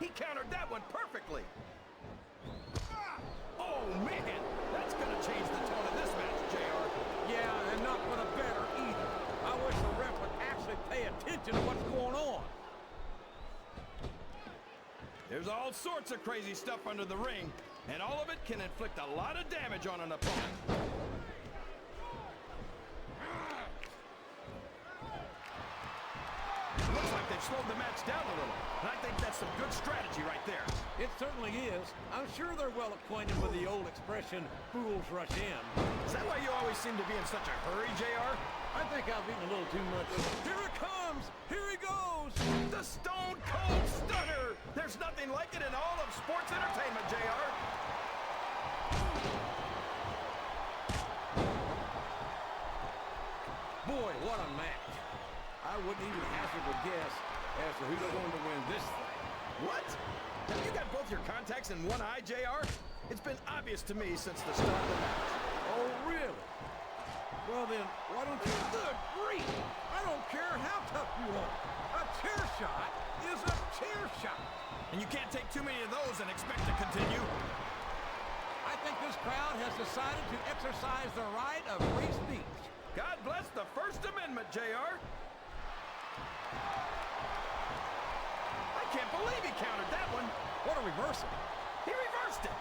He countered that one perfectly. Oh, man. That's going to change the tone of this match, JR. Yeah, and not for the better either. I wish the ref would actually pay attention to what's going on. There's all sorts of crazy stuff under the ring, and all of it can inflict a lot of damage on an opponent. Looks like they've slowed the match down a little, and I think that's some good strategy right there. It certainly is. I'm sure they're well acquainted with the old expression, fools rush in. Is that why you always seem to be in such a hurry, JR? I think I've eaten a little too much. Here it comes! Here he goes! The Stone Cold Stunner! There's nothing like it in all of sports entertainment, JR. Boy, what a match. I wouldn't even hazard a guess as to who's going to win this thing. What? Have you got both your contacts in one eye, JR? It's been obvious to me since the start of the match. Oh, really? Well then, why don't you... Good grief! I don't care how tough you are. A chair shot is a chair shot. And you can't take too many of those and expect to continue. I think this crowd has decided to exercise the right of free speech. God bless the First Amendment, JR. I can't believe he countered that one. What a reversal. He reversed it.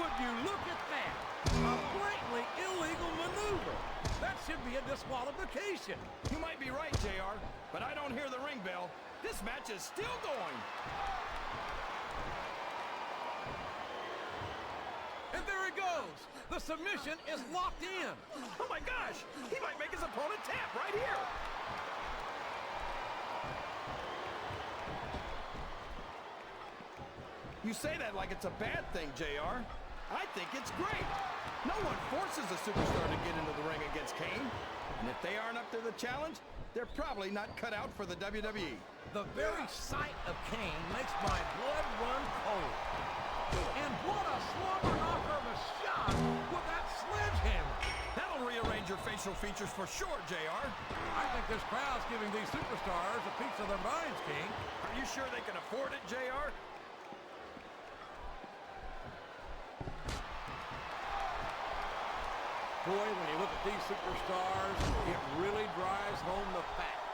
Would you look at that? A blatantly illegal maneuver. That should be a disqualification. You might be right, JR, but I don't hear the ring bell. This match is still going. And there it goes. The submission is locked in. Oh my gosh, he might make his opponent tap right here. You say that like it's a bad thing, JR. I think it's great. No one forces a superstar to get into the ring against Kane. And if they aren't up to the challenge, they're probably not cut out for the WWE. The very sight of Kane makes my blood run cold. And what a slobber knocker of a shot with that sledgehammer. That'll rearrange your facial features for sure, JR. I think this crowd's giving these superstars a piece of their minds, King. Are you sure they can afford it, JR? Boy, when you look at these superstars, it really drives home the fact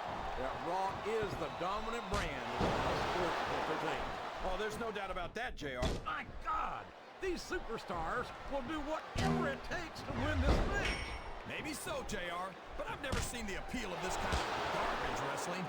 that Raw is the dominant brand of sports entertainment. Oh, there's no doubt about that, JR. My God! These superstars will do whatever it takes to win this match. Maybe so, JR, but I've never seen the appeal of this kind of garbage wrestling.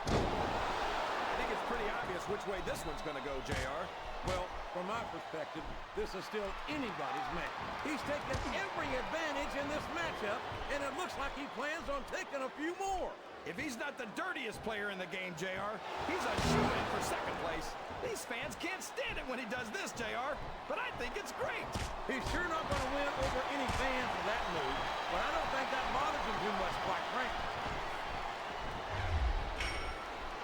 I think it's pretty obvious which way this one's going to go, JR. Well, from my perspective, this is still anybody's match. He's taken every advantage in this matchup, and it looks like he plans on taking a few more. If he's not the dirtiest player in the game, JR, he's a shoo-in for second place. These fans can't stand it when he does this, JR, but I think it's great. He's sure not going to win over any fans for that move, but I don't think that bothers him too much, quite frankly.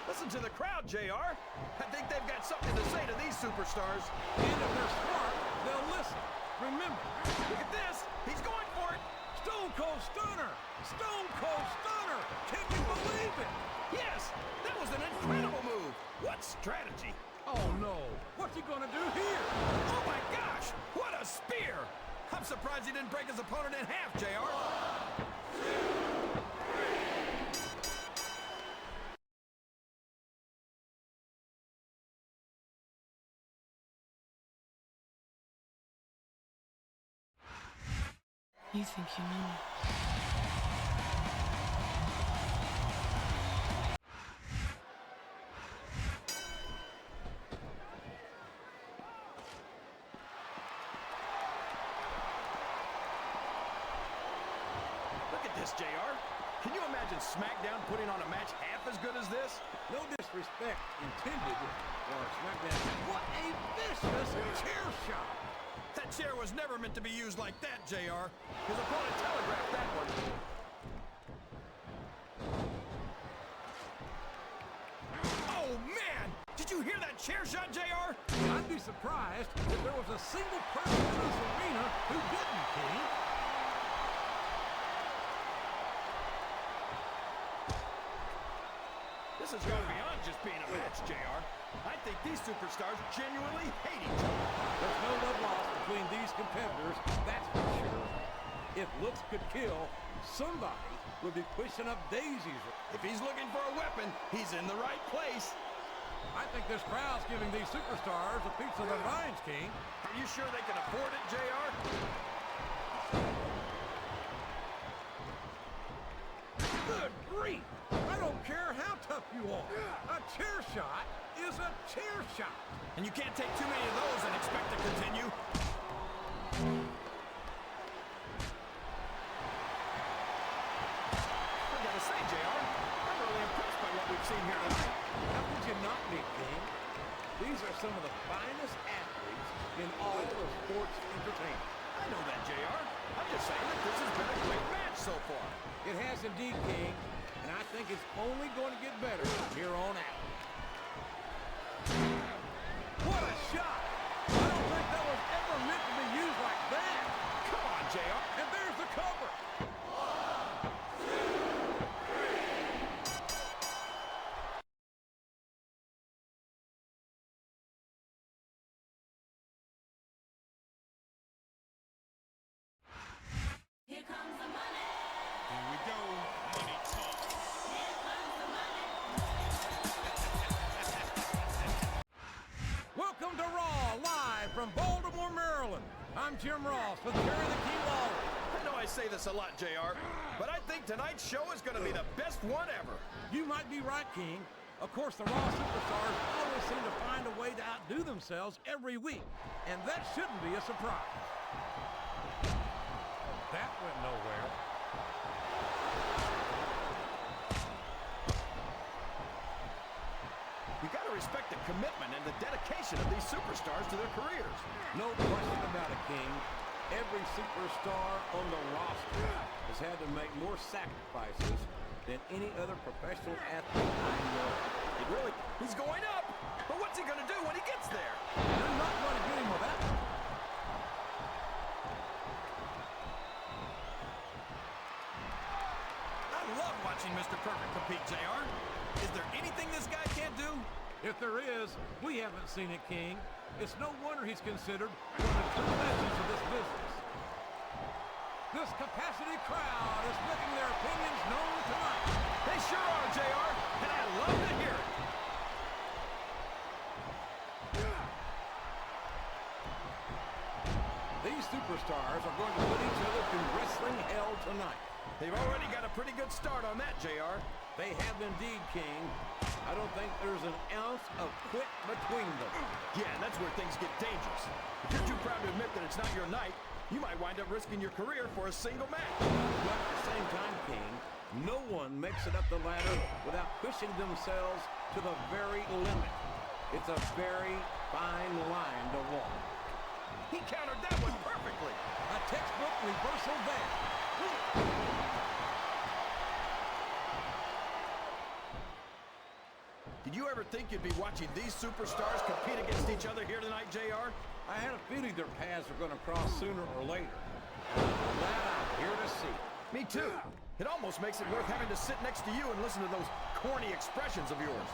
Listen to the crowd, JR. I think they've got something to say to these superstars. And if they're smart, they'll listen. Remember, look at this. He's going for it. Stone Cold Stunner! Stone Cold Stunner! Can you believe it? Yes, that was an incredible move. What strategy? Oh, no. What's he going to do here? Oh, my gosh. What a spear. I'm surprised he didn't break his opponent in half, JR. 1, 2, 3. You think you know me? Look at this, JR. Can you imagine Smackdown putting on a match half as good as this? No disrespect intended for Smackdown. What a vicious chair shot! That chair was never meant to be used like that, JR. His opponent telegraphed that one. Oh, man! Did you hear that chair shot, JR? I'd be surprised if there was a single person in this arena who didn't, King. This has gone beyond just being a match, JR. I think these superstars genuinely hate each other. There's no love lost between these competitors, that's for sure. If looks could kill, somebody would be pushing up daisies. If he's looking for a weapon, he's in the right place. I think this crowd's giving these superstars a piece of their minds, King. Are you sure they can afford it, JR? Good grief! I don't care how tough you are. A chair shot is a chair shot. And you can't take too many of those and expect to continue. I gotta say, JR, I'm really impressed by what we've seen here tonight. How could you not be, King? These are some of the finest athletes in all of sports entertainment. I know that, JR. I'm just saying that this has been a great match so far. It has indeed, King, and I think it's only going to get better from here on out. What a shot! I don't think that was ever meant to be used like that. Come on, JR. And there's the cover. Here comes the money. Here we go. Money talk. Here comes the money. Welcome to Raw, live from Baltimore, Maryland. I'm Jim Ross with Jerry the King Lawler. I know I say this a lot, JR, but I think tonight's show is going to be the best one ever. You might be right, King. Of course, the Raw superstars always seem to find a way to outdo themselves every week, and that shouldn't be a surprise. That went nowhere. You got to respect the commitment and the dedication of these superstars to their careers. No question about it, King. Every superstar on the roster has had to make more sacrifices than any other professional athlete I know. He's going up, but what's he going to do when he gets there? They're not going to get him with that one. I love watching Mr. Perfect compete, JR. Is there anything this guy can't do? If there is, we haven't seen it, King. It's no wonder he's considered one of the true legends of this business. This capacity crowd is making their opinions known tonight. They sure are, JR, and I love to hear it. These superstars are going to put each other through wrestling hell tonight. They've already got a pretty good start on that, JR. They have indeed, King. I don't think there's an ounce of quit between them. Yeah, and that's where things get dangerous. If you're too proud to admit that it's not your night, you might wind up risking your career for a single match. But at the same time, King, no one makes it up the ladder without pushing themselves to the very limit. It's a very fine line to walk. He countered that one perfectly. A textbook reversal there. Did you ever think you'd be watching these superstars compete against each other here tonight, JR? I had a feeling their paths were going to cross sooner or later. That I'm here to see. Me too. It almost makes it worth having to sit next to you and listen to those corny expressions of yours.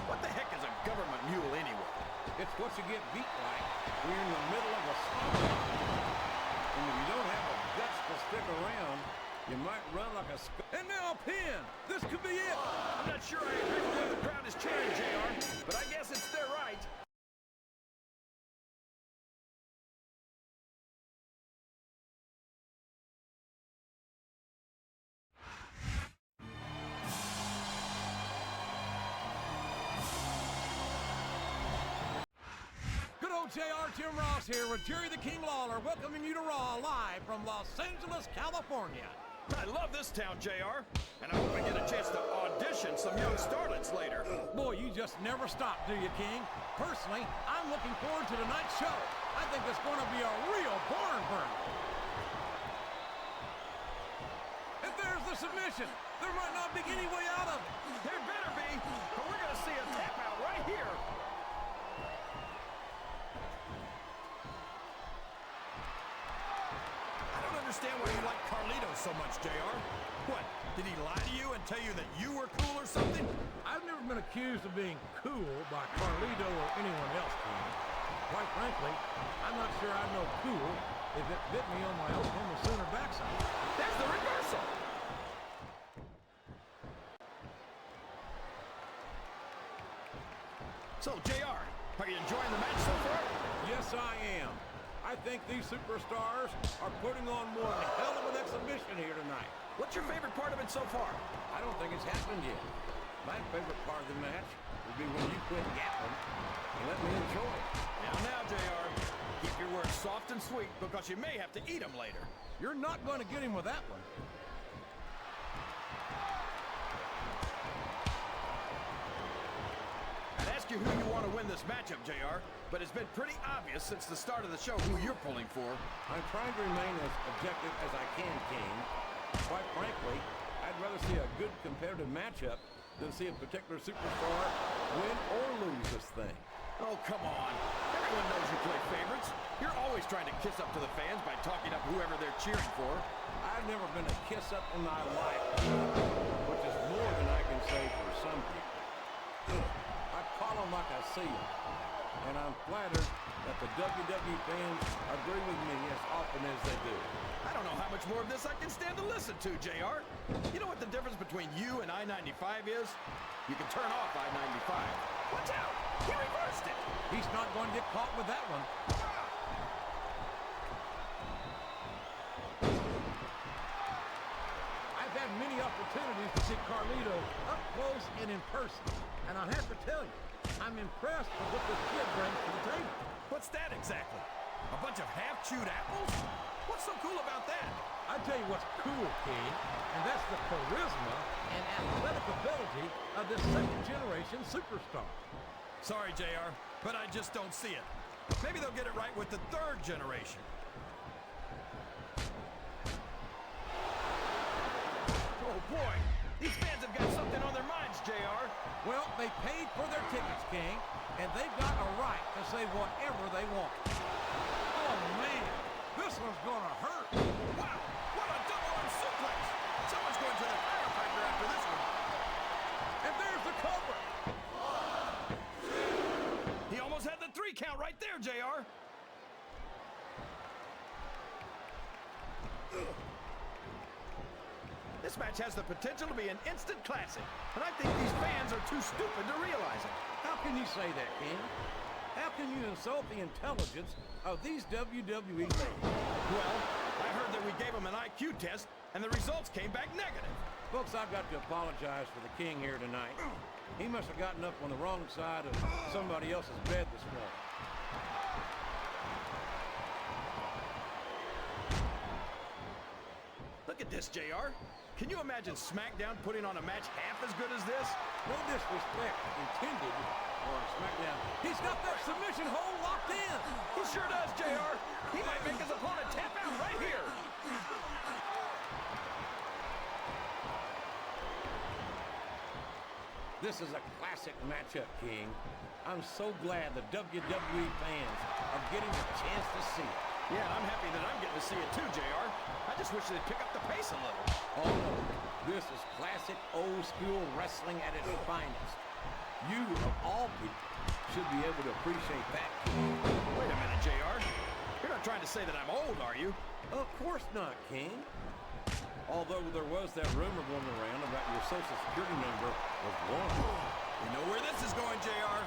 What the heck is a government mule anyway? It's what you get beat like when you're in the middle of a slaughter. And if you don't have the guts to stick around, you might run like a And now a pin! This could be it! I'm not sure I agree with what the crowd is cheering, JR, but I guess it's their right. Good old JR, Jim Ross here with Jerry the King Lawler, welcoming you to Raw live from Los Angeles, California. I love this town, JR, and I hope I get a chance to audition some young starlets later. Boy, you just never stop, do you, King? Personally, I'm looking forward to tonight's show. I think it's going to be a real barn burner. And there's the submission. There might not be any way out of it. There better be, but we're going to see a tap out right here. understand why you like Carlito so much, JR. What, did he lie to you and tell you that you were cool or something? I've never been accused of being cool by Carlito or anyone else, King. Quite frankly, I'm not sure I'd know cool if it bit me on my Oklahoma Sooner backside. There's the reversal. So, JR, are you enjoying the match so far? Yes, I am. I think these superstars are putting on one hell of an exhibition here tonight. What's your favorite part of it so far? I don't think it's happened yet. My favorite part of the match would be when you quit yapping and let me enjoy it. Now, JR, keep your words soft and sweet because you may have to eat them later. You're not going to get him with that one. I'd ask you who you want to win this matchup, JR, but it's been pretty obvious since the start of the show who you're pulling for. I'm trying to remain as objective as I can, King. Quite frankly, I'd rather see a good competitive matchup than see a particular superstar win or lose this thing. Oh, come on. Everyone knows you play favorites. You're always trying to kiss up to the fans by talking up whoever they're cheering for. I've never been a kiss up in my life, which is more than I can say for some people. I call them like I see them, and I'm flattered that the WWE fans agree with me as often as they do. I don't know how much more of this I can stand to listen to, JR. You know what the difference between you and I-95 is? You can turn off I-95. Watch out! He reversed it! He's not going to get caught with that one. I've had many opportunities to see Carlito up close and in person, and I have to tell you, I'm impressed with what this kid brings to the table. What's that exactly? A bunch of half-chewed apples? What's so cool about that? I tell you what's cool, King, and that's the charisma and athletic ability of this second-generation superstar. Sorry, JR, but I just don't see it. Maybe they'll get it right with the third generation. Oh, boy. These fans have got something on their minds, JR. Well, they paid for their tickets, King, and they've got a right to say whatever they want. Oh, man, this one's gonna hurt. Wow, what a double-arm suplex. Someone's going to the chiropractor after this one. And there's the cover. He almost had the 3 count right there, JR. This match has the potential to be an instant classic, and I think these fans are too stupid to realize it. How can you say that, King? How can you insult the intelligence of these WWE fans? Well, I heard that we gave them an IQ test, and the results came back negative. Folks, I've got to apologize for the King here tonight. He must have gotten up on the wrong side of somebody else's bed this morning. Look at this, JR. Can you imagine Smackdown putting on a match half as good as this? No disrespect intended on Smackdown. He's got that submission hold locked in. He sure does, JR. He might make his opponent tap out right here. This is a classic matchup, King. I'm so glad the WWE fans are getting a chance to see it. Yeah, and I'm happy that I'm getting to see it too, JR. I just wish they'd pick up the pace a little. Oh, no. This is classic old-school wrestling at its finest. You, of all people, should be able to appreciate that. Wait a minute, JR. You're not trying to say that I'm old, are you? Of course not, King. Although there was that rumor going around about your Social Security number was 1. You know where this is going, JR.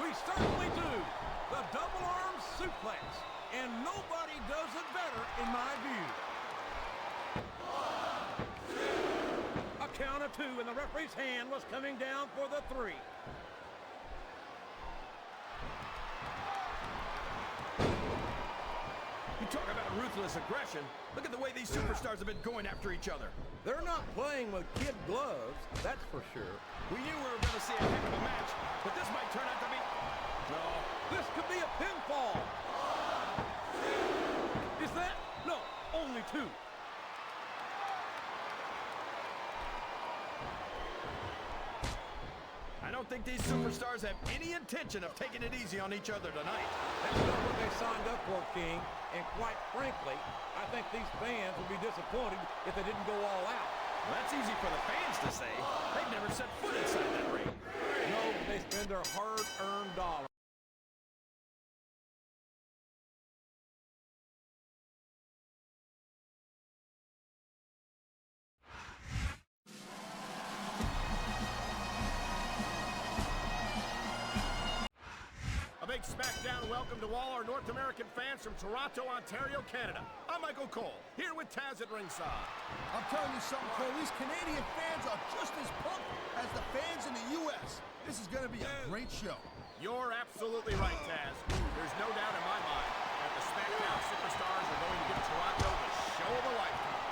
We certainly do. The double-arm suplex. And nobody does it better, in my view. 1, 2. A count of 2, and the referee's hand was coming down for the 3. You talk about ruthless aggression. Look at the way these superstars have been going after each other. They're not playing with kid gloves, that's for sure. We knew we were going to see a heck of a match, but this might turn out to be... No. This could be a pinfall. Is that? No, only 2. I don't think these superstars have any intention of taking it easy on each other tonight. That's not what they signed up for, King. And quite frankly, I think these fans would be disappointed if they didn't go all out. Well, that's easy for the fans to say. They've never set foot inside that ring. No, they spend their hard-earned dollars. A big Smackdown welcome to all our North American fans from Toronto, Ontario, Canada. I'm Michael Cole, here with Taz at ringside. I'm telling you something, Cole. These Canadian fans are just as pumped as the fans in the U.S. This is going to be a great show. You're absolutely right, Taz. There's no doubt in my mind that the Smackdown superstars are going to give Toronto the show of a lifetime.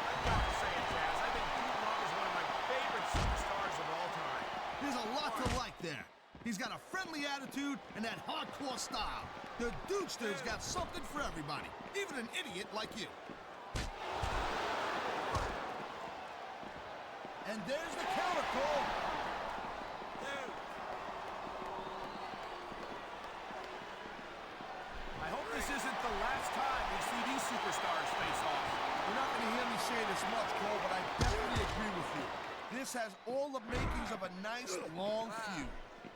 I've got to say it, Taz. I think Duke is one of my favorite superstars of all time. There's a lot to like there. He's got a friendly attitude and that hardcore style. The Dukster's got something for everybody, even an idiot like you. And there's the counter, Cole. I hope this isn't the last time we see these superstars face off. You're not going to hear me say this much, Cole, but I definitely agree with you. This has all the makings of a nice, long feud.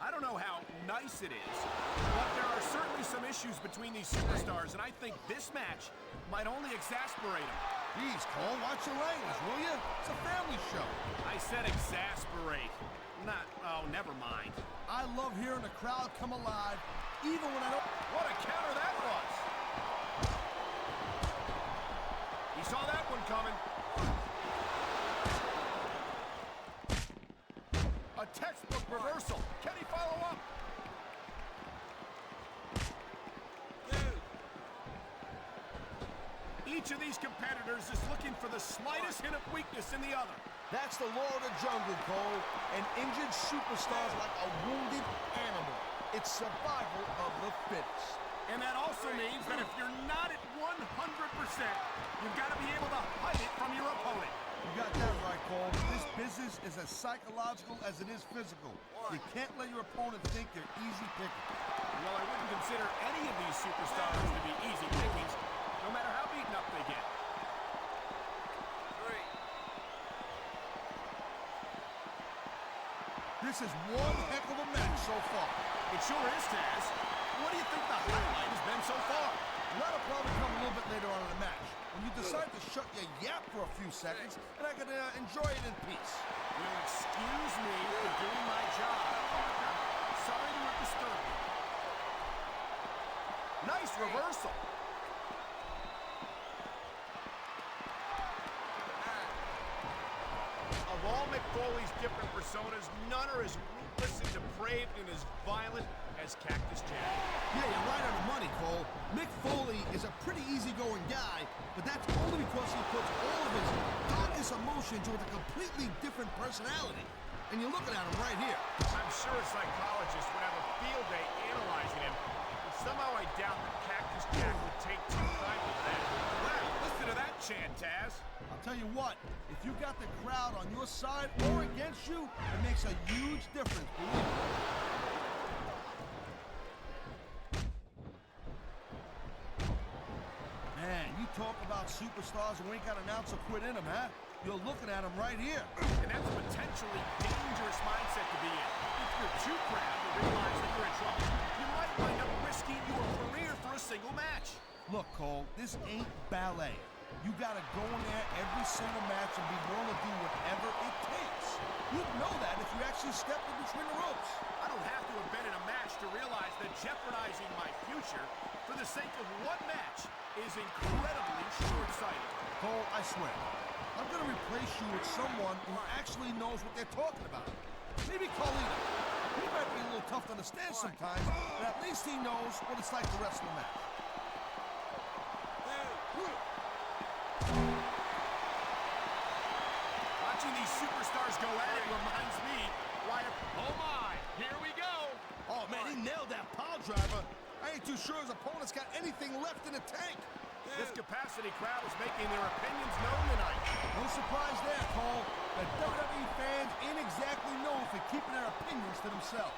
I don't know how nice it is, but there are certainly some issues between these superstars, and I think this match might only exasperate them. Jeez, Cole, watch your language, will you? It's a family show. I said exasperate. Not, oh, never mind. I love hearing the crowd come alive, even when I don't... What a counter that was! He saw that one coming. A textbook reversal. Can he follow up? Each of these competitors is looking for the slightest hint of weakness in the other. That's the law of the jungle, Cole. An injured superstar's like a wounded animal. It's survival of the fittest. And that also means that if you're not at 100%, you've got to be able to hide it from your opponent. You got that right, Cole. This business is as psychological as it is physical. You can't let your opponent think you're easy picking. Well, I wouldn't consider any of these superstars to be easy pickings, no matter how beaten up they get. This is one heck of a match so far. It sure is, Taz. What do you think the highlight has been so far? That'll probably come a little bit later on in the match, when you decide to shut your yap for a few seconds, and I can enjoy it in peace. You'll excuse me for doing my job, partner. Sorry to disturb you. Nice reversal. Of all Mick Foley's different personas, none are as ruthless and depraved and as violent as Cactus Jack. Yeah, you're right on the money, Cole. Mick Foley is a pretty easygoing guy, but that's only because he puts all of his darkest emotions with a completely different personality. And you're looking at him right here. I'm sure a psychologist would have a field day analyzing him, but somehow I doubt that Cactus Jack would take too kindly to that. Wow, listen to that chant, Taz. I'll tell you what, if you got the crowd on your side or against you, it makes a huge difference, believe me. Man, you talk about superstars who ain't got an ounce of quit in them, huh? You're looking at them right here. And that's a potentially dangerous mindset to be in. If you're too proud to realize that you're in trouble, you might wind up risking your career for a single match. Look, Cole, this ain't ballet. You gotta go in there every single match and be willing to do whatever it takes. You'd know that if you actually stepped in between the ropes. I don't have to have been in a match to realize that jeopardizing my future for the sake of one match is incredibly short-sighted. Cole, I swear, I'm gonna replace you with someone who actually knows what they're talking about. Maybe Carlito. He might be a little tough to understand sometimes, but at least he knows what it's like to wrestle a match. Watching these superstars go at it reminds me why... Oh my, here we go. Oh man, he nailed that pile driver. I ain't too sure his opponent's got anything left in the tank. This capacity crowd is making their opinions known tonight. No surprise there, Cole. that WWE fans ain't exactly known for keeping their opinions to themselves.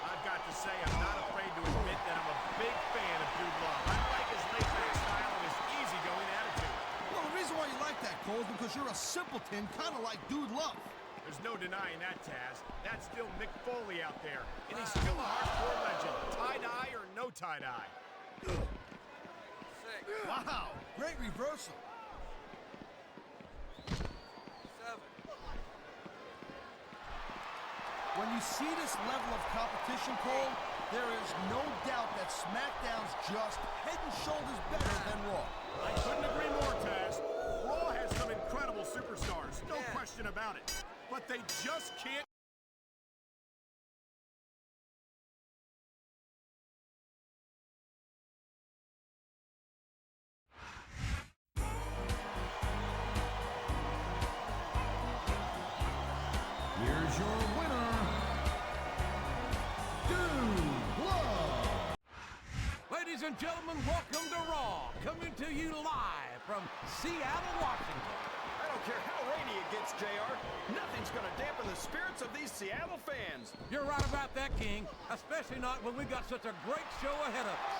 I've got to say, I'm not afraid to admit that I'm a big fan of Dude Love. I like his laid-back style and his easygoing attitude. Well, the reason why you like that, Cole, is because you're a simpleton, kind of like Dude Love. There's no denying that, Taz. That's still Mick Foley out there. And he's still a hardcore legend. Tie-dye or no tie-dye. Wow, great reversal. When you see this level of competition, Cole, there is no doubt that SmackDown's just head and shoulders better than Raw. I couldn't agree more, Taz. Raw has some incredible superstars, no question about it. But they just can't. Here's your winner, Dude Love. Ladies and gentlemen, welcome to Raw, coming to you live from Seattle, Washington. I don't care how rainy it gets, JR. Nothing's going to dampen the spirits of these Seattle fans. You're right about that, King, especially not when we got such a great show ahead of us.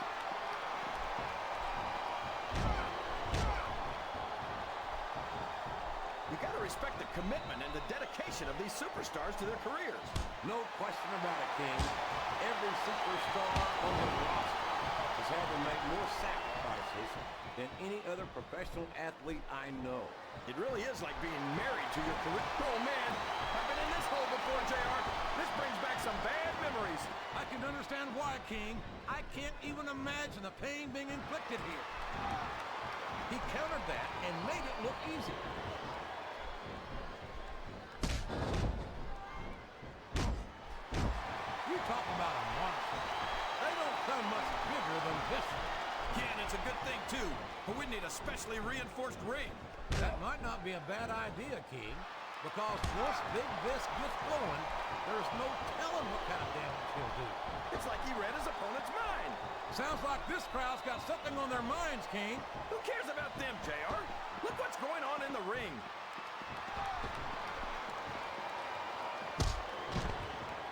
You got to respect the commitment and the dedication of these superstars to their careers. No question about it, King. Every superstar on the roster has had to make more sacrifices than any other professional athlete I know. It really is like being married to your career. Oh, man, I've been in this hole before, JR. This brings back some bad memories. I can understand why, King. I can't even imagine the pain being inflicted here. He countered that and made it look easy. You talk about a monster. They don't come much bigger than this one. Yeah, and it's a good thing, too. But we need a specially reinforced ring. That might not be a bad idea, King, because once Big Vis gets going, there's no telling what kind of damage he'll do. It's like he read his opponent's mind. Sounds like this crowd's got something on their minds, King. Who cares about them, JR? Look what's going on in the ring.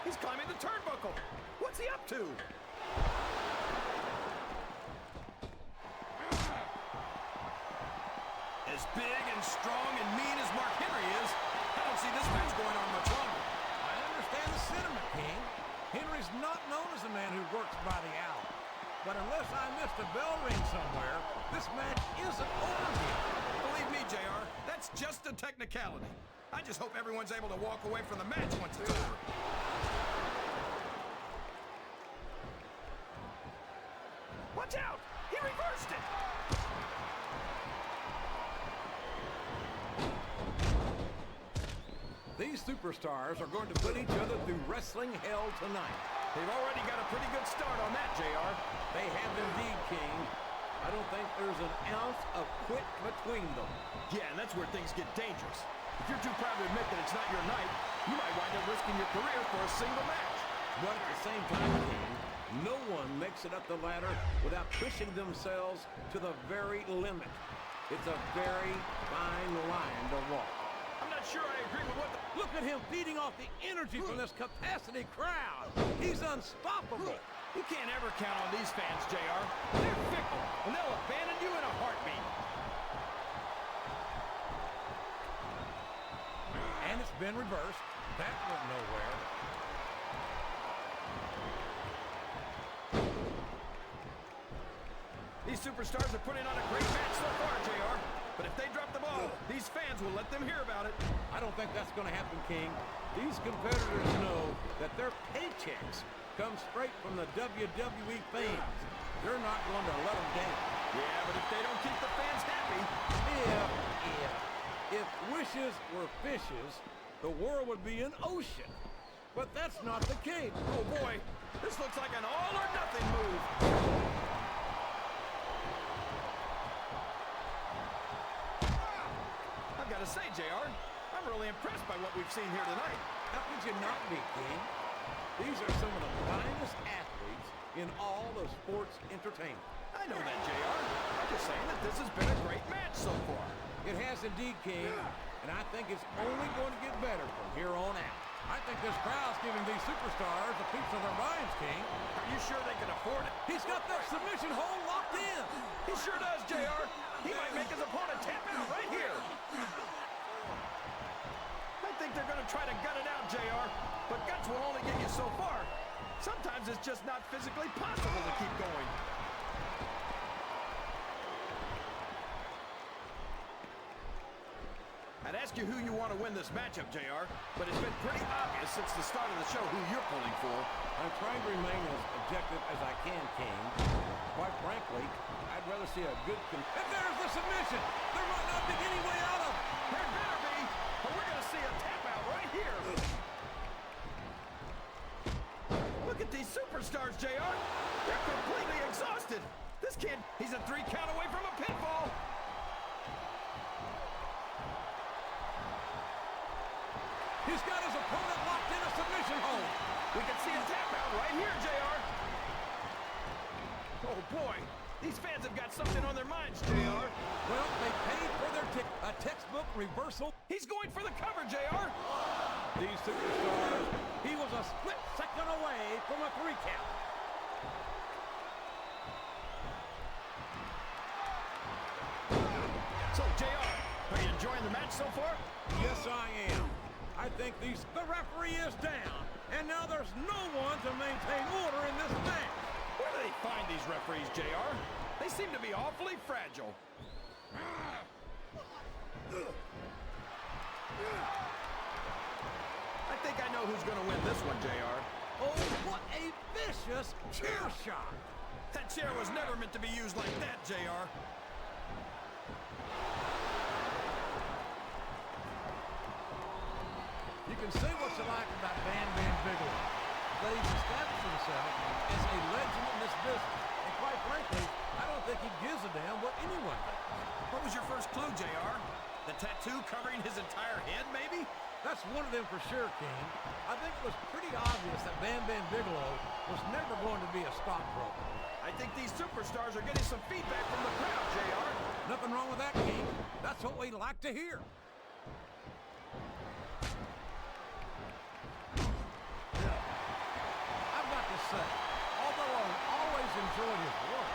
He's climbing the turnbuckle. What's he up to? As big and strong and mean as Mark Henry is, I don't see this match going on much longer. I understand the sentiment, King. Henry's not known as a man who works by the hour. But unless I missed a bell ring somewhere, this match isn't over yet. Believe me, JR, that's just a technicality. I just hope everyone's able to walk away from the match once it's over. Watch out! He reversed it! These superstars are going to put each other through wrestling hell tonight. They've already got a pretty good start on that, JR. They have indeed, King. I don't think there's an ounce of quit between them. Yeah, and that's where things get dangerous. If you're too proud to admit that it's not your night, you might wind up risking your career for a single match. But at the same time, King, no one makes it up the ladder without pushing themselves to the very limit. It's a very fine line to walk. I'm not sure I agree with what the... Look at him feeding off the energy from this capacity crowd. He's unstoppable. You can't ever count on these fans, JR. They're fickle, and they'll abandon you in a heartbeat. And it's been reversed. That went nowhere. These superstars are putting on a great match so far, JR. But if they drop the ball, these fans will let them hear about it. I don't think that's going to happen, King. These competitors know that their paychecks come straight from the WWE fans. They're not going to let them down. Yeah, but if they don't keep the fans happy... If wishes were fishes, the world would be an ocean. But that's not the case. Oh, boy. This looks like an all-or-nothing move. I've got to say, JR, I'm really impressed by what we've seen here tonight. How could you not be, King? These are some of the finest athletes in all of sports entertainment. I know that, JR. I'm just saying that this has been a great match so far. It has indeed, King, and I think it's only going to get better from here on out. I think this crowd's giving these superstars a piece of their minds, King. Are you sure they can afford it? He's got that submission hold locked in. He sure does, JR. He might make his opponent tap out right here. I think they're going to try to gut it out, JR. But guts will only get you so far. Sometimes it's just not physically possible to keep going. I'd ask you who you want to win this matchup, JR, but it's been pretty obvious since the start of the show who you're pulling for. I'm trying to remain as objective as I can, King. Quite frankly, I'd rather see a good... And there's the submission! There might not be any way out of it! There better be, or we're going to see a tap out right here. Look at these superstars, JR. They're completely exhausted. This kid, he's a 3 count away from a pinfall. He's got his opponent locked in a submission hold. We can see a tap out right here, JR. Oh, boy. These fans have got something on their minds, JR. Well, they paid for their a textbook reversal. He's going for the cover, JR. These superstars, he was a split second away from a 3 count. So, JR, are you enjoying the match so far? Yes, I am. I think the referee is down, and now there's no one to maintain order in this match. Where do they find these referees, JR? They seem to be awfully fragile. I think I know who's going to win this one, JR. Oh, what a vicious chair shot. That chair was never meant to be used like that, JR. You can say what you like about Bam Bam Bigelow, but he's established himself as a legend in this business. And quite frankly, I don't think he gives a damn what anyone thinks. What was your first clue, JR? The tattoo covering his entire head, maybe? That's one of them for sure, King. I think it was pretty obvious that Bam Bam Bigelow was never going to be a stockbroker. I think these superstars are getting some feedback from the crowd, JR. Nothing wrong with that, King. That's what we like to hear. I've got to say, although I've always enjoyed his work,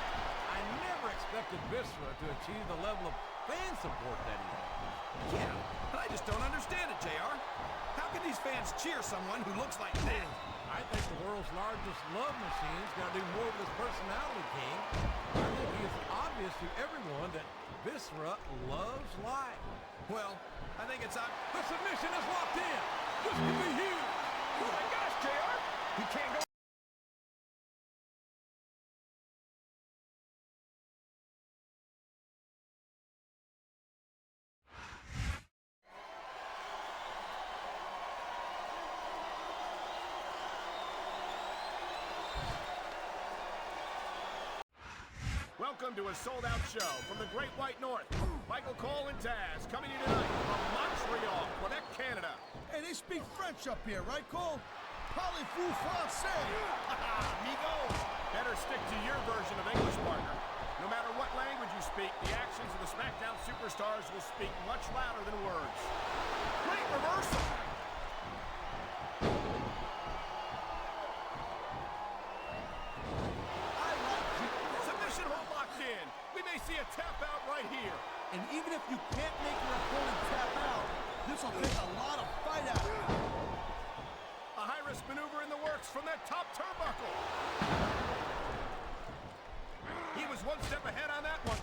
I never expected Viscera to achieve the level of fan support that he has. Yeah, but I just don't understand it, JR. How can these fans cheer someone who looks like that? I think the world's largest love machine's got to do more with his personality, King. I think it's obvious to everyone that Viscera loves life. Well, I think it's The submission is locked in. This could be huge. Oh my gosh, JR! He can't go. Welcome to a sold-out show from the Great White North. Michael Cole and Taz coming to you tonight from Montreal, Quebec, Canada. Hey, they speak French up here, right, Cole? Parlez-vous français? Amigo, better stick to your version of English, partner. No matter what language you speak, the actions of the SmackDown superstars will speak much louder than words. Great reversal! Submission hold locked in. We may see a tap out right here. And even if you can't make your opponent tap out, this will take a lot of fight out of you. A high-risk maneuver in the works from that top turnbuckle. He was one step ahead on that one.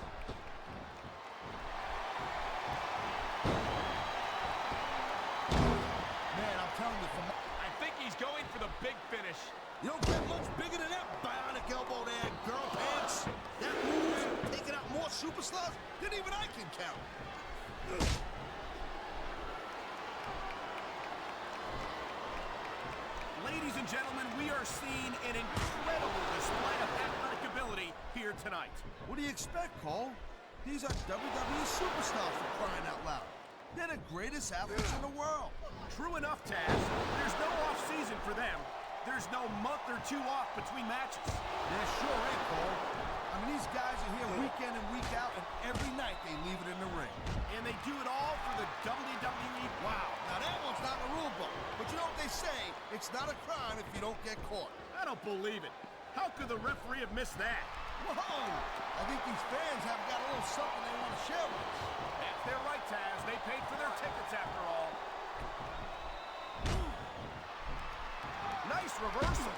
Man, I'm telling you, I think he's going for the big finish. you don't get much bigger than that bionic elbow there, girl pants. That move's taking out more superstars than even I can count. Ladies and gentlemen, we are seeing an incredible display of athletic ability here tonight. What do you expect, Cole? These are WWE superstars for crying out loud. They're the greatest athletes in the world. True enough, Taz. There's no off-season for them. There's no month or two off between matches. There sure ain't, Cole. I mean, these guys are here week in and week out, and every night they leave it in the ring. And they do it all for the WWE. Wow, now that one's not in the rule book. But you know what they say, it's not a crime if you don't get caught. I don't believe it. How could the referee have missed that? Whoa! I think these fans have got a little something they want to share with us. That's their right, Taz. They paid for their tickets after all. Nice reversal.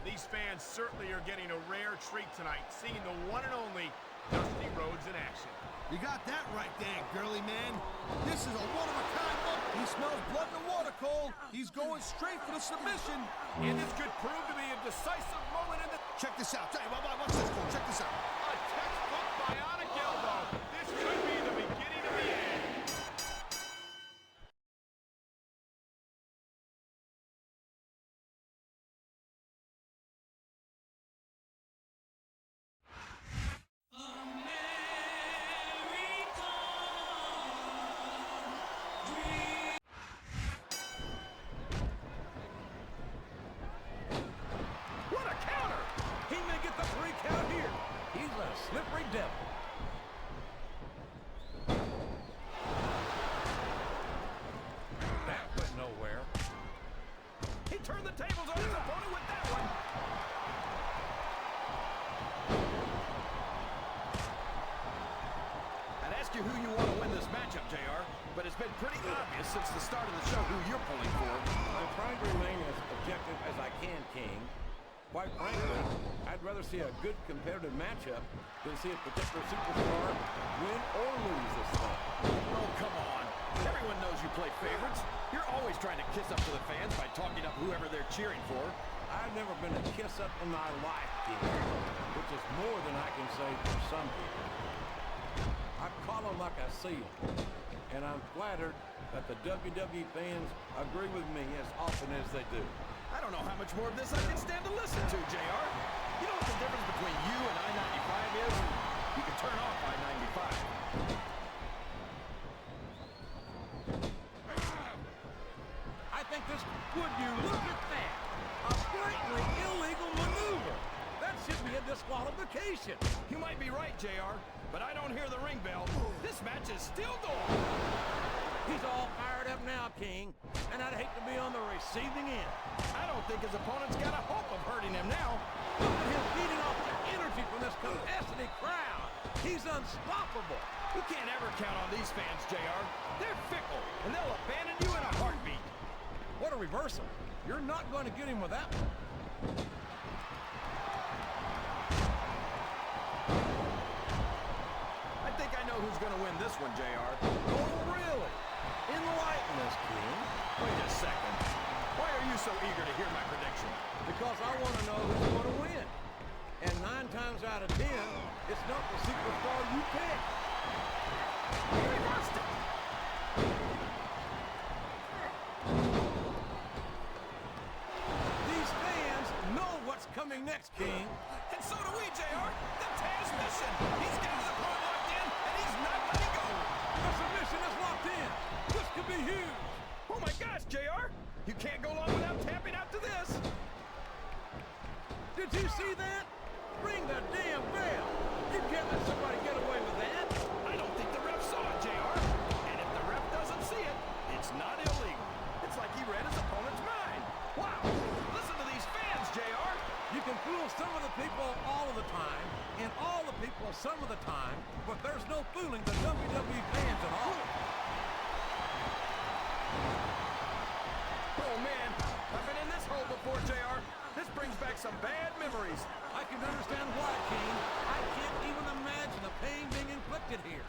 These fans certainly are getting a rare treat tonight, seeing the one and only Dusty Rhodes in action. You got that right there, girly man. This is a one-of-a-kind look. He smells blood in the water, Cole. He's going straight for the submission. And this could prove to be a decisive moment in the... Check this out. Watch this, Cole. Check this out. A textbook bionic elbow. This could be the beginning of the end. What a counter! He may get the 3 count here. He's a slippery devil. That went nowhere. He turned the tables on his opponent with that one. I'd ask you who you want to win this matchup, JR, but it's been pretty obvious since the start of the show who you're pulling for. I'm trying to remain as objective as I can, King. Quite frankly, I'd rather see a good competitive matchup than see a particular superstar win or lose this thing. Oh, come on. Everyone knows you play favorites. You're always trying to kiss up to the fans by talking up whoever they're cheering for. I've never been a kiss-up in my life, King, which is more than I can say for some people. I call them like I see them, and I'm flattered that the WWE fans agree with me as often as they do. I don't know how much more of this I can stand to listen to, JR. You know what the difference between you and I-95 is? You can turn off I-95. I think this... Would you look at that? A blatantly illegal maneuver. That should be a disqualification. You might be right, JR, but I don't hear the ring bell. This match is still going. He's all fired up now, King, and I'd hate to be on the receiving end. I don't think his opponent's got a hope of hurting him now. Look at him feeding off the energy from this capacity crowd. He's unstoppable. You can't ever count on these fans, JR. They're fickle, and they'll abandon you in a heartbeat. What a reversal. You're not going to get him with that one. I think I know who's going to win this one, JR. Oh, really? Enlighten us, King. Wait a second. Why are you so eager to hear my prediction? Because I want to know who's going to win. And 9 times out of 10, it's not the superstar you pick. He reversed it. These fans know what's coming next, King. And so do we, JR. The Taz mission. He's got his opponent locked in, and he's not letting go. The submission is locked in. This could be huge. Oh, my gosh, JR. You can't go long without tapping out to this. Did you see that? Ring the damn bell. You can't let somebody get away with that. I don't think the ref saw it, JR. And if the ref doesn't see it, it's not illegal. It's like he read his opponent's mind. Wow. Listen to these fans, JR. You can fool some of the people all of the time, and all the people some of the time, but there's no fooling the WWE fans at all. Oh, man. I've been in this hole before, JR. This brings back some bad memories. I can understand why, King. I can't even imagine the pain being inflicted here.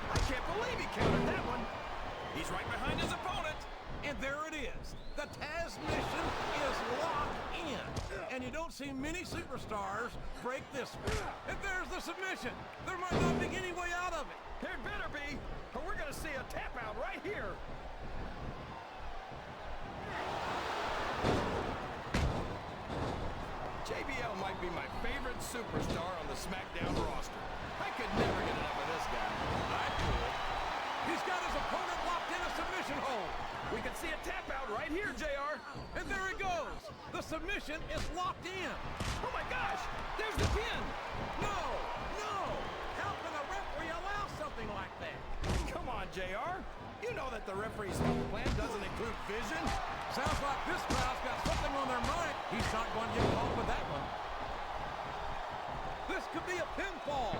I can't believe he countered that one. He's right behind his opponent. And there it is. The Taz mission is locked in. And you don't see many superstars break this one. And there's the submission. There might not be any way out of it. There better be, or we're going to see a tap out right here. JBL might be my favorite superstar on the Smackdown roster. I could never get enough of this guy. I could. He's got his opponent locked in a submission hold. We can see a tap out right here, JR. And there he goes. The submission is locked in. Oh my gosh, there's the pin. No, no. How can a referee allow something like that? Come on, JR. You know that the referee's plan doesn't include vision. Sounds like this crowd's got something on their mind. He's not going to get caught with that one. This could be a pinfall.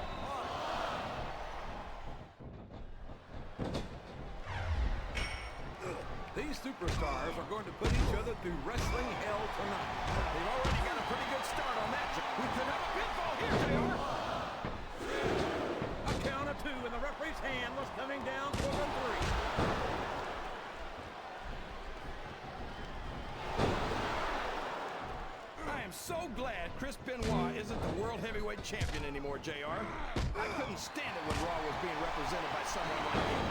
These superstars are going to put each other through wrestling hell tonight. They've already got a pretty good start on that. We could have a pinfall here, JR. A count of two, and the referee's hand was coming down for the three. I am so glad Chris Benoit isn't the World Heavyweight Champion anymore, JR. I couldn't stand it when Raw was being represented by someone like him.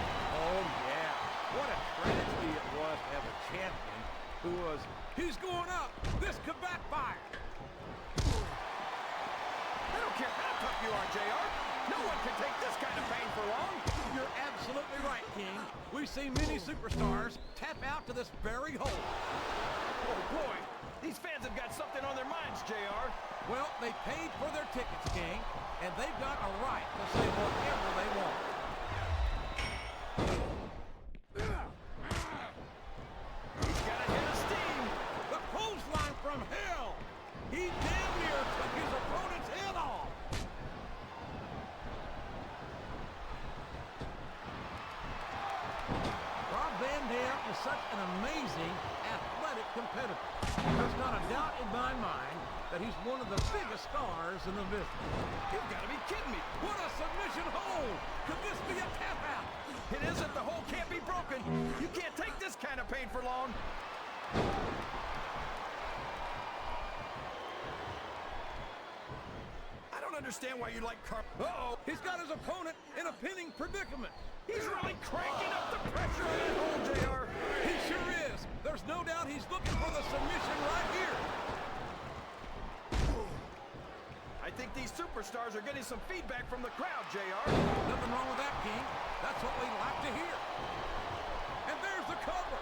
Oh, yeah. What a tragedy it was to have a champion who was... He's going up. This could backfire. I don't care how tough you are, JR. No one can take this kind of pain for long. You're absolutely right, King. We've seen many superstars tap out to this very hole. Oh, boy. These fans have got something on their minds, JR. Well, they paid for their tickets, King, and they've got a right to say whatever they want. He's got a hit of steam. The clothesline from hell. He damn near took his opponent's head off. Rob Van Dam is such an amazing athletic competitor. There's not a doubt in my mind that he's one of the biggest stars in the business. You've got to be kidding me. What a submission hold! Could this be a tap out? It isn't. The hole can't be broken. You can't take this kind of pain for long. I don't understand why you like Uh-oh. He's got his opponent in a pinning predicament. He's really cranking up the pressure on that hole, JR. He sure is. There's no doubt he's looking for the submission right here. I think these superstars are getting some feedback from the crowd, JR. Nothing wrong with that, King. That's what we like to hear. And there's the cover.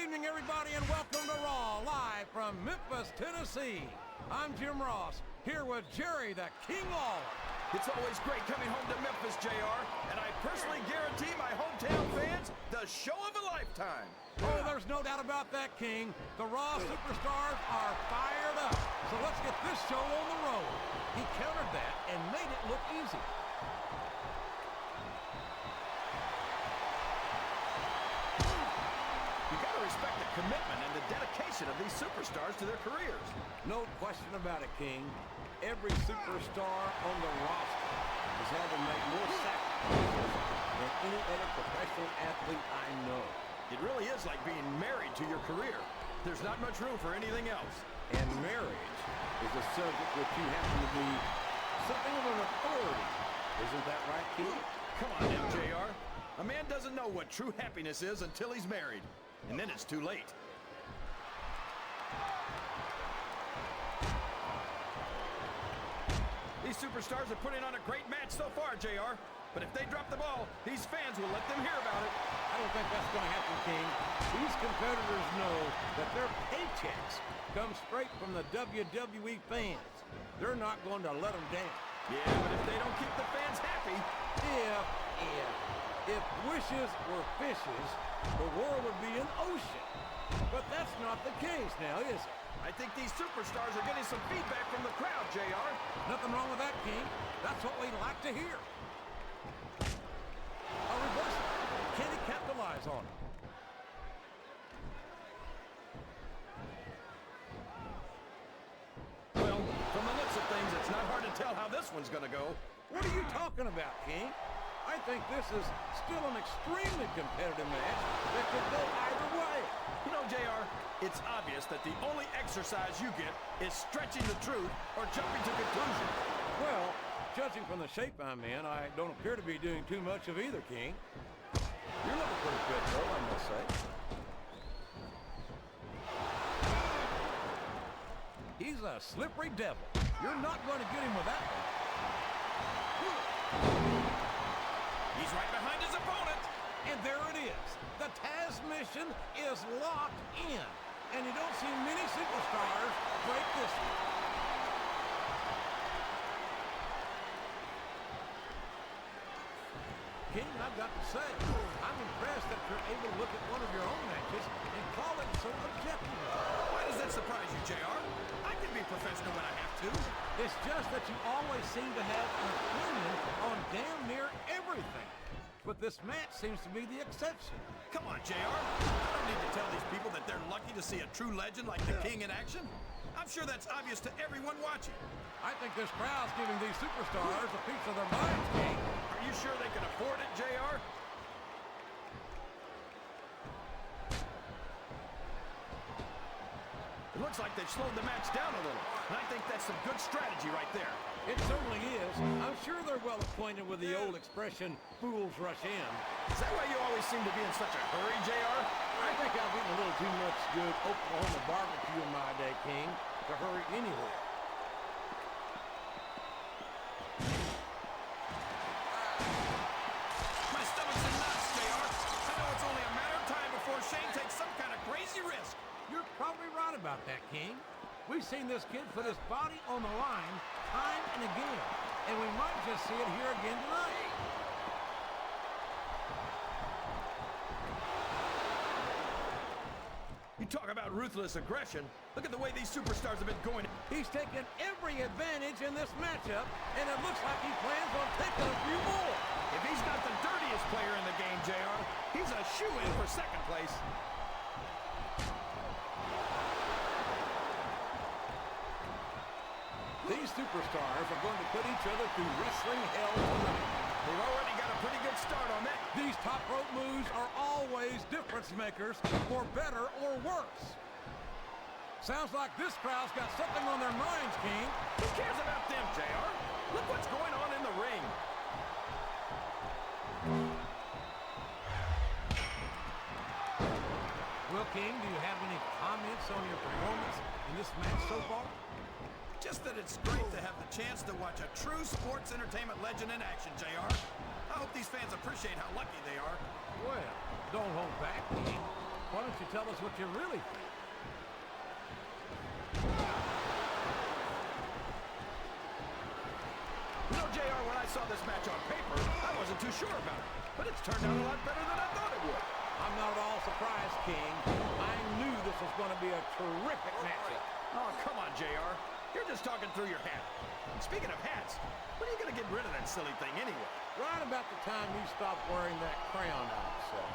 evening, everybody, and welcome to Raw, live from Memphis, Tennessee. I'm Jim Ross, here with Jerry the King Lawler. It's always great coming home to Memphis, JR, and I personally guarantee my hometown fans the show of a lifetime. Oh, there's no doubt about that, King. The Raw superstars are fired up. So let's get this show on the road. He countered that and made it look easy. You gotta respect the commitment and the dedication of these superstars to their careers. No question about it, King. Every superstar on the roster has had to make more sacrifices than any other professional athlete I know. It really is like being married to your career. There's not much room for anything else. And marriage is a subject which you happen to be something of an authority. Isn't that right, King? Come on now, JR. A man doesn't know what true happiness is until he's married. And then it's too late. These superstars are putting on a great match so far, JR. But if they drop the ball, these fans will let them hear about it. I don't think that's going to happen, King. These competitors know that their paychecks come straight from the WWE fans. They're not going to let them down. Yeah, but if they don't keep the fans happy... If wishes were fishes, the world would be an ocean. But that's not the case now, is it? I think these superstars are getting some feedback from the crowd, JR. Nothing wrong with that, King. That's what we like to hear. A reversal. Can he capitalize on it? Well, from the looks of things, it's not hard to tell how this one's gonna go. What are you talking about, King? I think this is still an extremely competitive match that could go either way. You know, JR, it's obvious that the only exercise you get is stretching the truth or jumping to conclusions. Well, judging from the shape I'm in, I don't appear to be doing too much of either, King. You're looking pretty good, though, I must say. He's a slippery devil. You're not going to get him with that one. He's right behind his opponent. And there it is. The Taz mission is locked in. And you don't see many superstars break this one. King, I've got to say, I'm impressed that you're able to look at one of your own matches and call it so objectively. Why does that surprise you, JR? I can be professional when I have to. It's just that you always seem to have an opinion on damn near everything. But this match seems to be the exception. Come on, JR. I don't need to tell these people that they're lucky to see a true legend like the King in action. I'm sure that's obvious to everyone watching. I think this crowd's giving these superstars a piece of their minds, King. Are you sure they can afford it, JR? It looks like they've slowed the match down a little. And I think that's some good strategy right there. It certainly is. I'm sure they're well acquainted with the old expression, fools rush in. Is that why you always seem to be in such a hurry, JR? I think I've eaten a little too much good Oklahoma barbecue in my day, King, to hurry anywhere. My stomach's in knots, JR. I know it's only a matter of time before Shane takes some kind of crazy risk. You're probably right about that, King. We've seen this kid put his body on the line time and again, and we might just see it here again tonight. You talk about ruthless aggression. Look at the way these superstars have been going. He's taken every advantage in this matchup, and it looks like he plans on taking a few more. If he's not the dirtiest player in the game, JR, he's a shoo-in for second place. These superstars are going to put each other through wrestling hell tonight. They've already got a pretty good start on that. These top rope moves are always difference makers, for better or worse. Sounds like this crowd's got something on their minds, King. Who cares about them, JR? Look what's going on in the ring. Well, King, do you have any comments on your performance in this match so far? Just that it's great to have the chance to watch a true sports entertainment legend in action, JR. I hope these fans appreciate how lucky they are. Well, don't hold back, King. Why don't you tell us what you really think? You know, JR, when I saw this match on paper, I wasn't too sure about it. But it's turned out a lot better than I thought it would. I'm not at all surprised, King. I knew this was going to be a terrific matchup. Oh, come on, JR. You're just talking through your hat. And speaking of hats, when are you going to get rid of that silly thing anyway? Right about the time you stop wearing that crown, I'd say.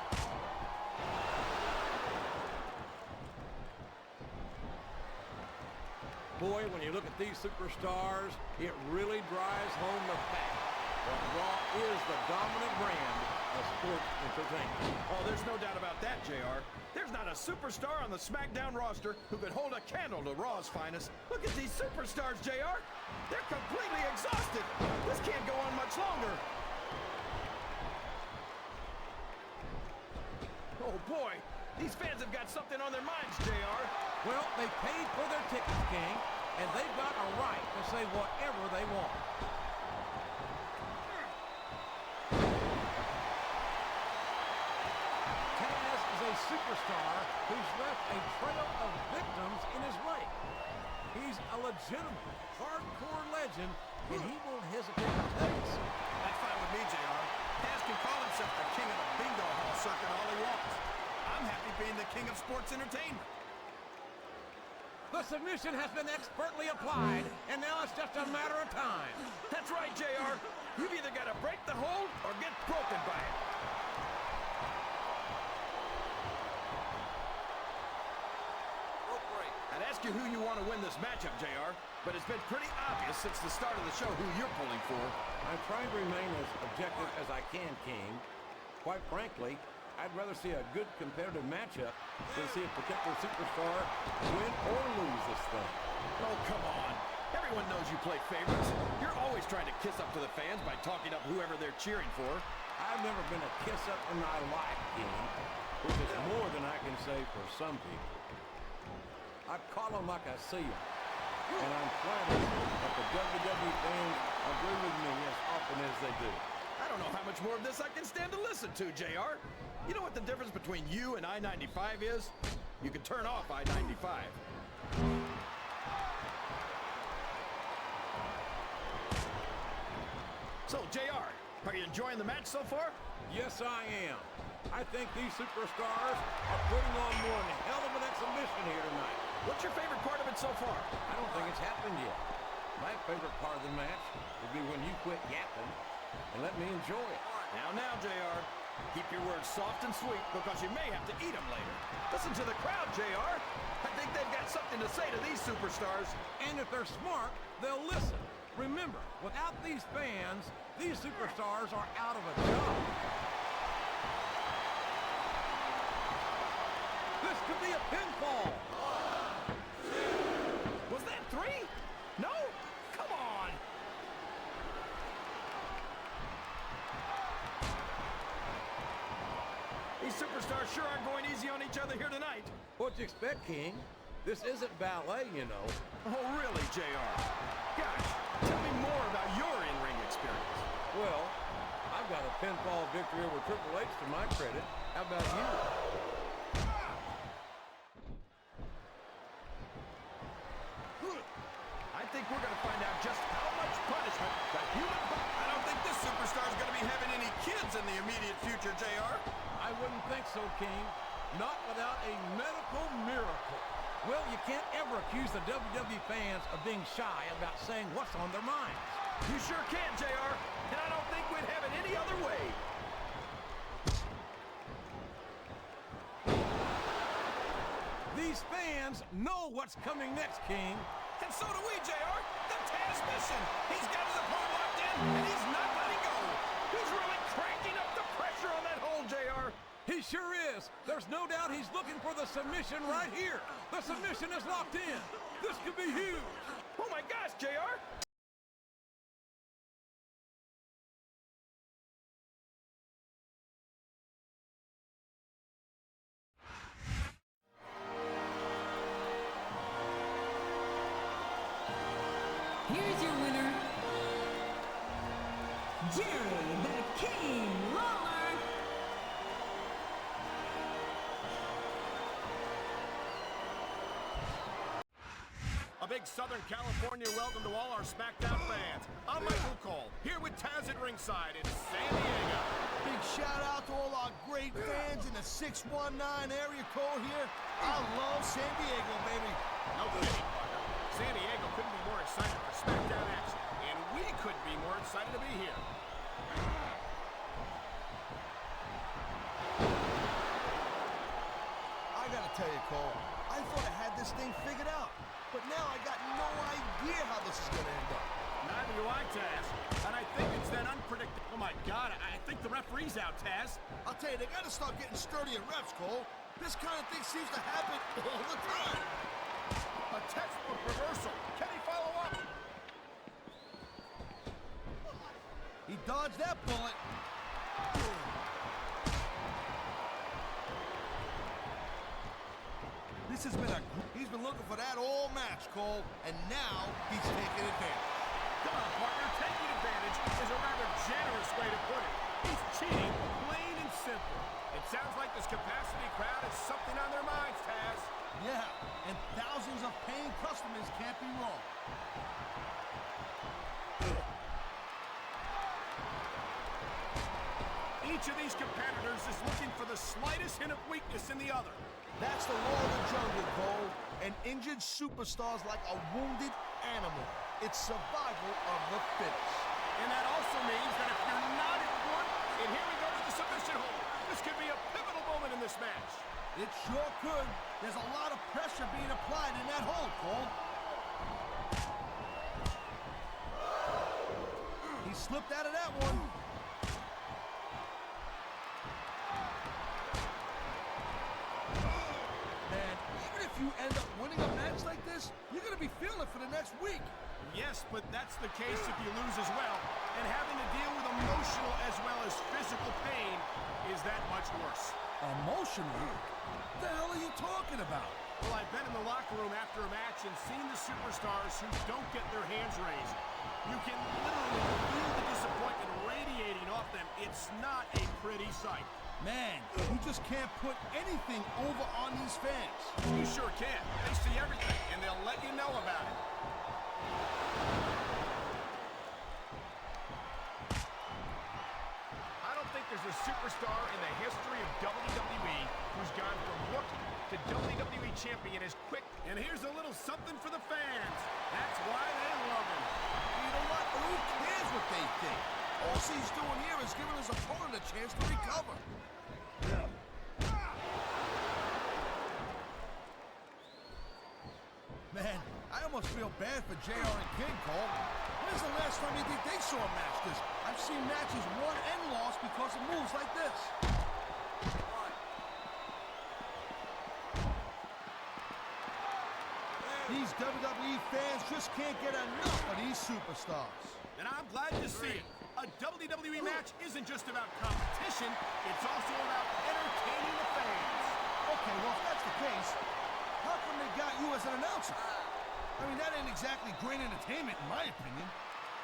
Boy, when you look at these superstars, it really drives home the fact that Raw is the dominant brand of sports entertainment. Oh, there's no doubt about that, JR. There's not a superstar on the SmackDown roster who could hold a candle to Raw's finest. Look at these superstars, JR. They're completely exhausted. This can't go on much longer. Oh, boy. These fans have got something on their minds, JR. Well, they paid for their tickets, King, and they've got a right to say whatever they want. Taz is a superstar who's left a trail of victims in his wake. He's a legitimate, hardcore legend, and he won't hesitate to tell you so. That's fine with me, JR. Taz can call himself the king of the bingo hall circuit all he wants. I'm happy being the king of sports entertainment. The submission has been expertly applied, and now it's just a matter of time. That's right, JR. You've either got to break the hold or get broken by it. I'd ask you who you want to win this matchup, JR, but it's been pretty obvious since the start of the show who you're pulling for. I'm trying to remain as objective as I can, King. Quite frankly, I'd rather see a good competitive matchup than see a particular superstar win or lose this thing. Oh, come on. Everyone knows you play favorites. You're always trying to kiss up to the fans by talking up whoever they're cheering for. I've never been a kiss-up in my life, King, which is more than I can say for some people. I call them like I see them, and I'm flattered that the WWE fans agree with me as often as they do. I don't know how much more of this I can stand to listen to, JR. You know what the difference between you and I-95 is? You can turn off I-95. So, JR, are you enjoying the match so far? Yes, I am. I think these superstars are putting on one hell of an exhibition here tonight. What's your favorite part of it so far? I don't think it's happened yet. My favorite part of the match would be when you quit yapping and let me enjoy it. Now, JR. Keep your words soft and sweet because you may have to eat them later. Listen to the crowd, JR. I think they've got something to say to these superstars. And if they're smart, they'll listen. Remember, without these fans, these superstars are out of a job. This could be a pinfall. Was that 3? No? Come on. These superstars sure aren't going easy on each other here tonight. What'd you expect, King? This isn't ballet, you know. Oh, really, JR? Gosh, tell me more about your in-ring experience. Well, I've got a pinfall victory over Triple H to my credit. How about you? I think we're going to find out just how much punishment the human body... I don't think this superstar's going to be having any kids in the immediate future, JR. I wouldn't think so, King. Not without a medical miracle. Well, you can't ever accuse the WWE fans of being shy about saying what's on their minds. You sure can, JR, and I don't think we'd have it any other way. These fans know what's coming next, King. And so do we, JR. The Taz mission. He's got his opponent locked in, and he's not letting go. He's really cranking up the pressure on that hole, JR. He sure is. There's no doubt he's looking for the submission right here. The submission is locked in. This could be huge. Oh, my gosh, JR. Here's your winner, Jerry the King Lawler. big Southern California welcome to all our Smackdown fans. I'm Michael Cole, here with Taz at ringside in San Diego. Big shout out to all our great fans in the 619 area code here. I love San Diego, baby. No kidding, partner. San Diego couldn't be more excited for Smackdown action, and we couldn't be more excited to be here. I gotta tell you, Cole, I thought I had this thing figured out, but now I got no idea how this is gonna end up. Neither do I, Taz. And I think it's that unpredictable. Oh my God, I think the referee's out, Taz. I'll tell you, they gotta start getting sturdier reps, Cole. This kind of thing seems to happen all the time. A textbook reversal. Can he follow up? He dodged that bullet. He's been looking for that all match, Cole, and now he's taking advantage. Come on, partner. Taking advantage is a rather generous way to put it. He's cheating, plain and simple. It sounds like this capacity crowd has something on their minds, Taz. Yeah, and thousands of paying customers can't be wrong. Each of these competitors is looking for the slightest hint of weakness in the other. That's the law of the jungle, Cole. An injured superstar's like a wounded animal. It's survival of the fittest. And that also means that if you're not at work, and here we go to the submission hold, this could be a pivotal moment in this match. It sure could. There's a lot of pressure being applied in that hold, Cole. He slipped out of that one. Man, even if you end up winning a match like this, you're gonna be feeling it for the next week. Yes, but that's the case if you lose as well. And having to deal with emotional as well as physical pain is that much worse. Emotionally? What the hell are you talking about? Well, I've been in the locker room after a match and seen the superstars who don't get their hands raised. You can literally feel the disappointment radiating off them. It's not a pretty sight. Man, you just can't put anything over on these fans. You sure can. They see everything, and they'll let you know about it. I don't think there's a superstar in the history of WWE who's gone from rookie to WWE champion as quick. And here's a little something for the fans. That's why they love him. You know what? Who cares what they think? All he's doing here is giving his opponent a chance to recover. Man, I almost feel bad for JR and King, Cole. When's the last time you think they saw a match this? I've seen matches won and lost because of moves like this. These WWE fans just can't get enough of these superstars. And I'm glad to see it. A WWE match isn't just about competition, it's also about entertaining the fans. Okay, well, if that's the case, how come they got you as an announcer? I mean, that ain't exactly great entertainment, in my opinion.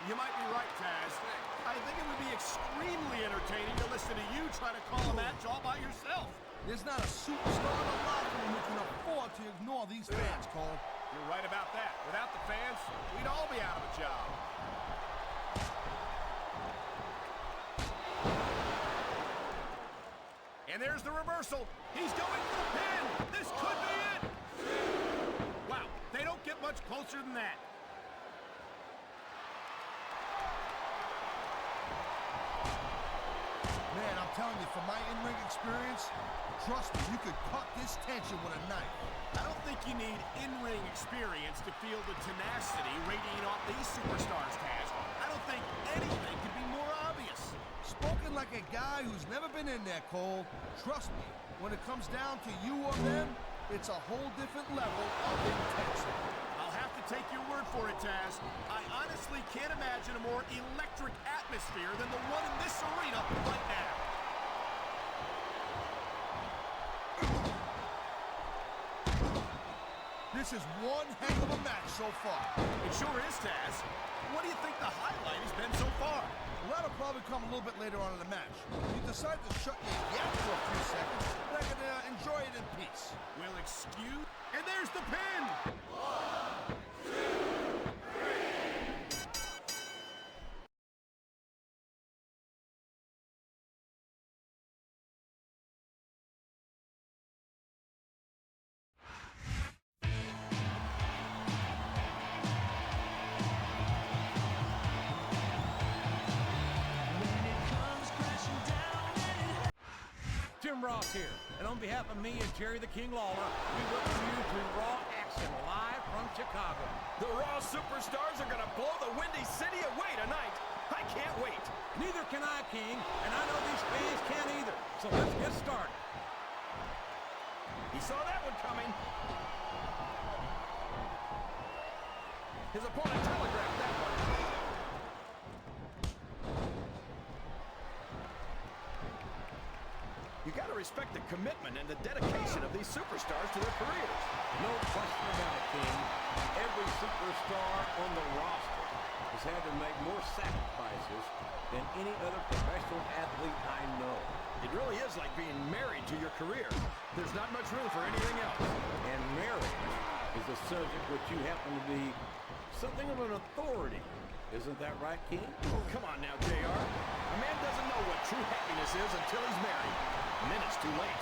You might be right, Taz. I think it would be extremely entertaining to listen to you try to call a match all by yourself. There's not a superstar in the locker room who can afford to ignore these fans, Cole. You're right about that. Without the fans, we'd all be out of a job. And there's the reversal. He's going for the pin. This could be it. Wow, they don't get much closer than that. Man, I'm telling you, from my in-ring experience, trust me, you could cut this tension with a knife. I don't think you need in-ring experience to feel the tenacity radiating off these superstars, Taz. I don't think anything could be more obvious. Spoken like a guy who's never been in there, Cole. Trust me, when it comes down to you or them, it's a whole different level of intensity. I'll have to take your word for it, Taz. I honestly can't imagine a more electric atmosphere than the one in this arena right now. This is one heck of a match so far. It sure is, Taz. What do you think the highlight has been so far? Well, that'll probably come a little bit later on in the match. You decide to shut your yap for a few seconds, and I can enjoy it in peace. We'll excuse... And there's the pin! 1, 2... Jim Ross here, and on behalf of me and Jerry the King Lawler, we welcome you to Raw Action live from Chicago. The Raw Superstars are gonna blow the Windy City away tonight. I can't wait. Neither can I, King, and I know these fans can't either. So let's get started. He saw that one coming. His opponent telegraphed that one. You gotta respect the commitment and the dedication of these superstars to their careers. No question about it, King. Every superstar on the roster has had to make more sacrifices than any other professional athlete I know. It really is like being married to your career. There's not much room for anything else. And marriage is a subject which you happen to be something of an authority. Isn't that right, King? Oh, come on now, JR. A man doesn't know what true happiness is until he's married. And then it's too late.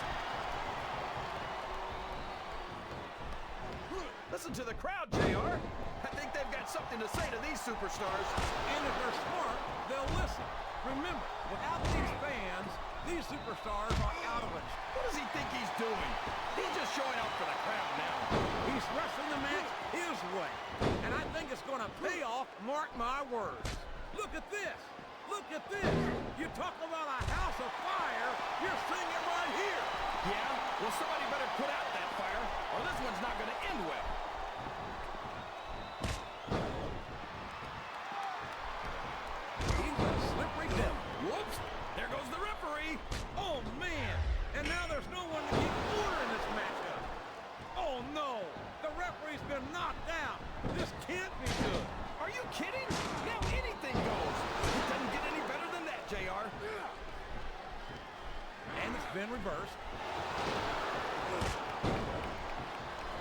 Listen to the crowd, JR. I think they've got something to say to these superstars. And if they're smart, they'll listen. Remember, without these fans, these superstars are out of it. What does he think he's doing? He's just showing out for the crowd now. He's wrestling the match his way. And I think it's going to pay off, mark my words. Look at this. Look at this. You talk about a house of fire, you're seeing it right here. Yeah? Well, somebody better put out that fire, or this one's not going to end well. He's a slippery devil. Whoops! There goes the referee. Oh, man. And now there's no one to keep order in this matchup. Oh, no. The referee's been knocked out. This can't be good. Are you kidding? Now anything goes. It doesn't get any better than that, JR. And it's been reversed.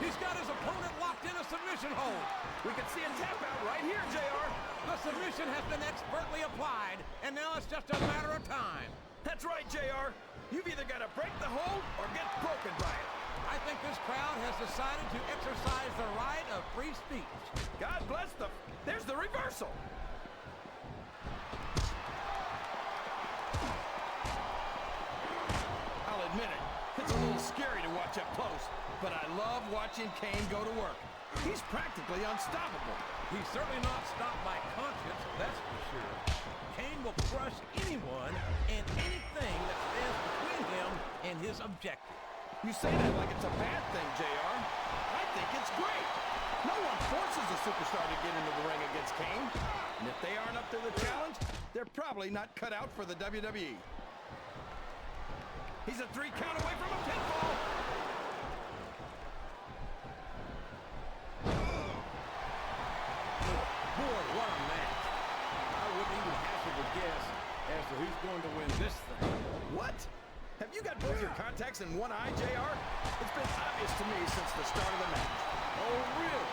He's got his opponent locked in a submission hold. We can see a tap out right here, JR. The submission has been expertly applied, and now it's just a matter of time. That's right, JR. You've either got to break the hold or get broken by it. I think this crowd has decided to exercise the right of free speech. God bless them. There's the reversal. I'll admit it. It's a little scary to watch up close, but I love watching Kane go to work. He's practically unstoppable. He's certainly not stopped by conscience, that's for sure. Kane will crush anyone and anything that stands between him and his objective. You say that like it's a bad thing, JR. I think it's great. No one forces a superstar to get into the ring against Kane. And if they aren't up to the challenge, they're probably not cut out for the WWE. He's a 3 count away from a pinfall. Boy, what a match. I wouldn't even hazard a guess as to who's going to win this thing. What? Have you got both your contacts in one eye, JR? It's been obvious to me since the start of the match. Oh, really?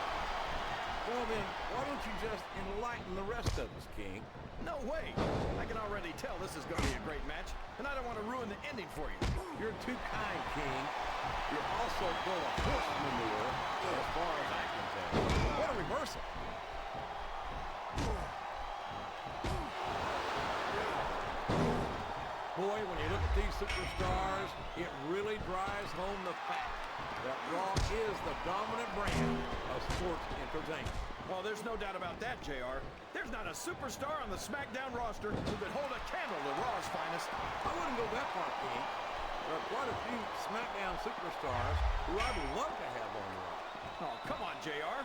Well, then, why don't you just enlighten the rest of us, King? No way. I can already tell this is going to be a great match, and I don't want to ruin the ending for you. You're too kind, King. You're also full of horse manure, as far as I can tell. What a reversal. Boy, when you look at these superstars, it really drives home the fact that Raw is the dominant brand of sports entertainment. Well, there's no doubt about that, JR. There's not a superstar on the Smackdown roster who could hold a candle to Raw's finest. I wouldn't go that far, King. There are quite a few Smackdown superstars who I would love to have on Raw. Oh, come on, JR.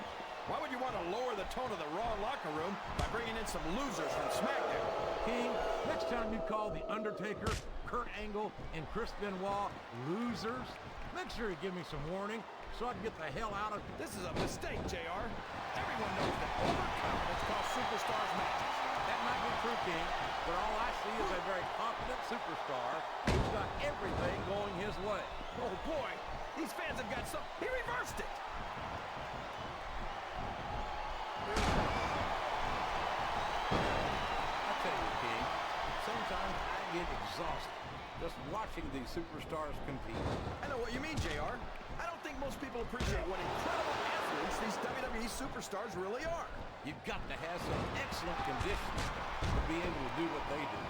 Why would you want to lower the tone of the Raw locker room by bringing in some losers from SmackDown? King, next time you call The Undertaker, Kurt Angle, and Chris Benoit losers, make sure you give me some warning so I can get the hell out of here. This is a mistake, JR. Everyone knows that overconfidence costs superstars matches. That might be true, King, but all I see is a very confident superstar who's got everything going his way. Oh, boy. These fans have got some... He reversed it. I tell you, King, sometimes I get exhausted just watching these superstars compete. I know what you mean, JR. I don't think most people appreciate what incredible athletes these WWE superstars really are. You've got to have some excellent conditioning to be able to do what they do.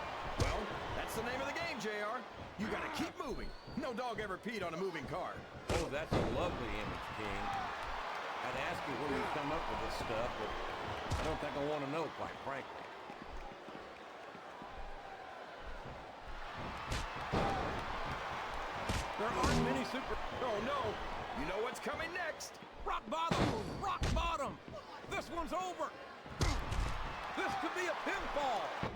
Well, that That's the name of the game, JR. You gotta keep moving. No dog ever peed on a moving car. Oh, that's a lovely image, King. I'd ask you where you come up with this stuff, but I don't think I want to know, quite frankly. There aren't many super... Oh, no. You know what's coming next. Rock bottom! Rock bottom! This one's over! This could be a pinfall!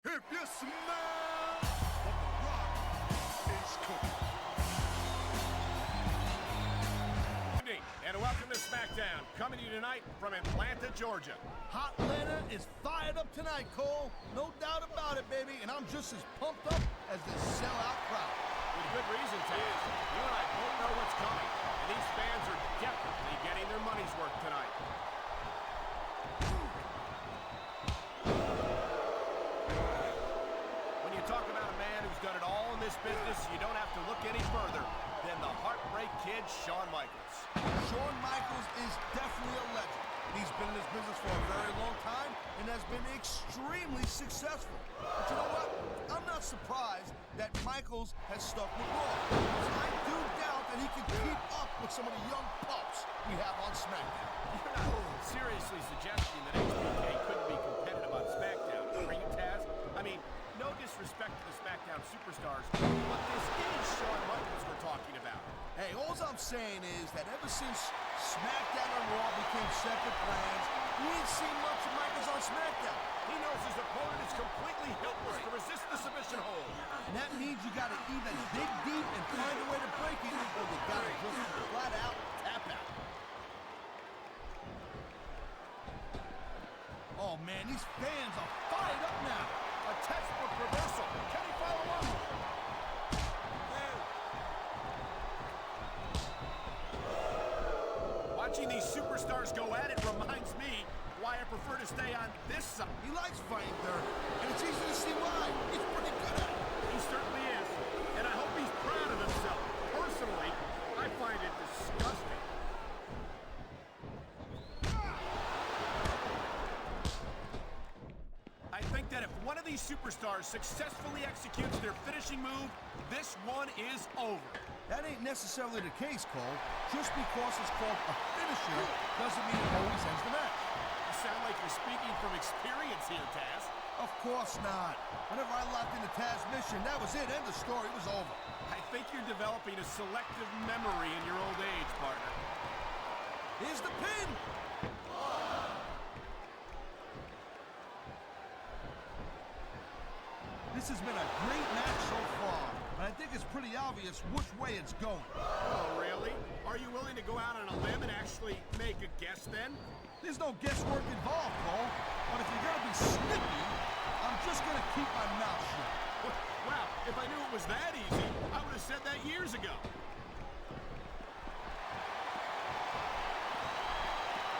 If you smell what the Rock is cooking. Good evening, and welcome to Smackdown, coming to you tonight from Atlanta, Georgia. Hot Atlanta is fired up tonight, Cole. No doubt about it, baby. And I'm just as pumped up as this sellout crowd. With good reason, Taz. You and I both know what's coming, and these fans are definitely getting their money's worth tonight. When you talk about a man who's done it all in this business, you don't have to look any further than the Heartbreak Kid, Shawn Michaels. Shawn Michaels is definitely a legend. He's been in this business for a very long time and has been extremely successful. But you know what? I'm not surprised that Michaels has stuck with Raw. I do doubt that he can keep up with some of the young pups we have on SmackDown. You're not seriously suggesting that HBK couldn't be competitive on SmackDown, are you, Taz? I mean, no disrespect to the SmackDown superstars, but this is Shawn Michaels we're talking about. Hey, all I'm saying is that ever since SmackDown and Raw became separate brands, we ain't seen much of Michaels on SmackDown. He knows his opponent is completely helpless to resist the submission hold. And that means you gotta either dig deep and find a way to break it, or you gotta just flat out tap out. Oh man, these fans are fired up now. A textbook reversal. Can he follow up? Watching these superstars go at it reminds me why I prefer to stay on this side. He likes fighting dirt, and it's easy to see why. He's pretty good at it. He certainly is, and I hope he's proud of himself. Personally, I find it disgusting. I think that if one of these superstars successfully executes their finishing move, this one is over. That ain't necessarily the case, Cole. Just because it's called a finisher doesn't mean it always ends the match. You sound like you're speaking from experience here, Taz. Of course not. Whenever I locked into Taz's mission, that was it. End of story. It was over. I think you're developing a selective memory in your old age, partner. Here's the pin. This has been a great match so far, but I think it's pretty obvious which way it's going. Oh, really? Are you willing to go out on a limb and actually make a guess then? There's no guesswork involved, Cole. But if you're gonna be snippy, I'm just gonna keep my mouth shut. Wow, if I knew it was that easy, I would have said that years ago.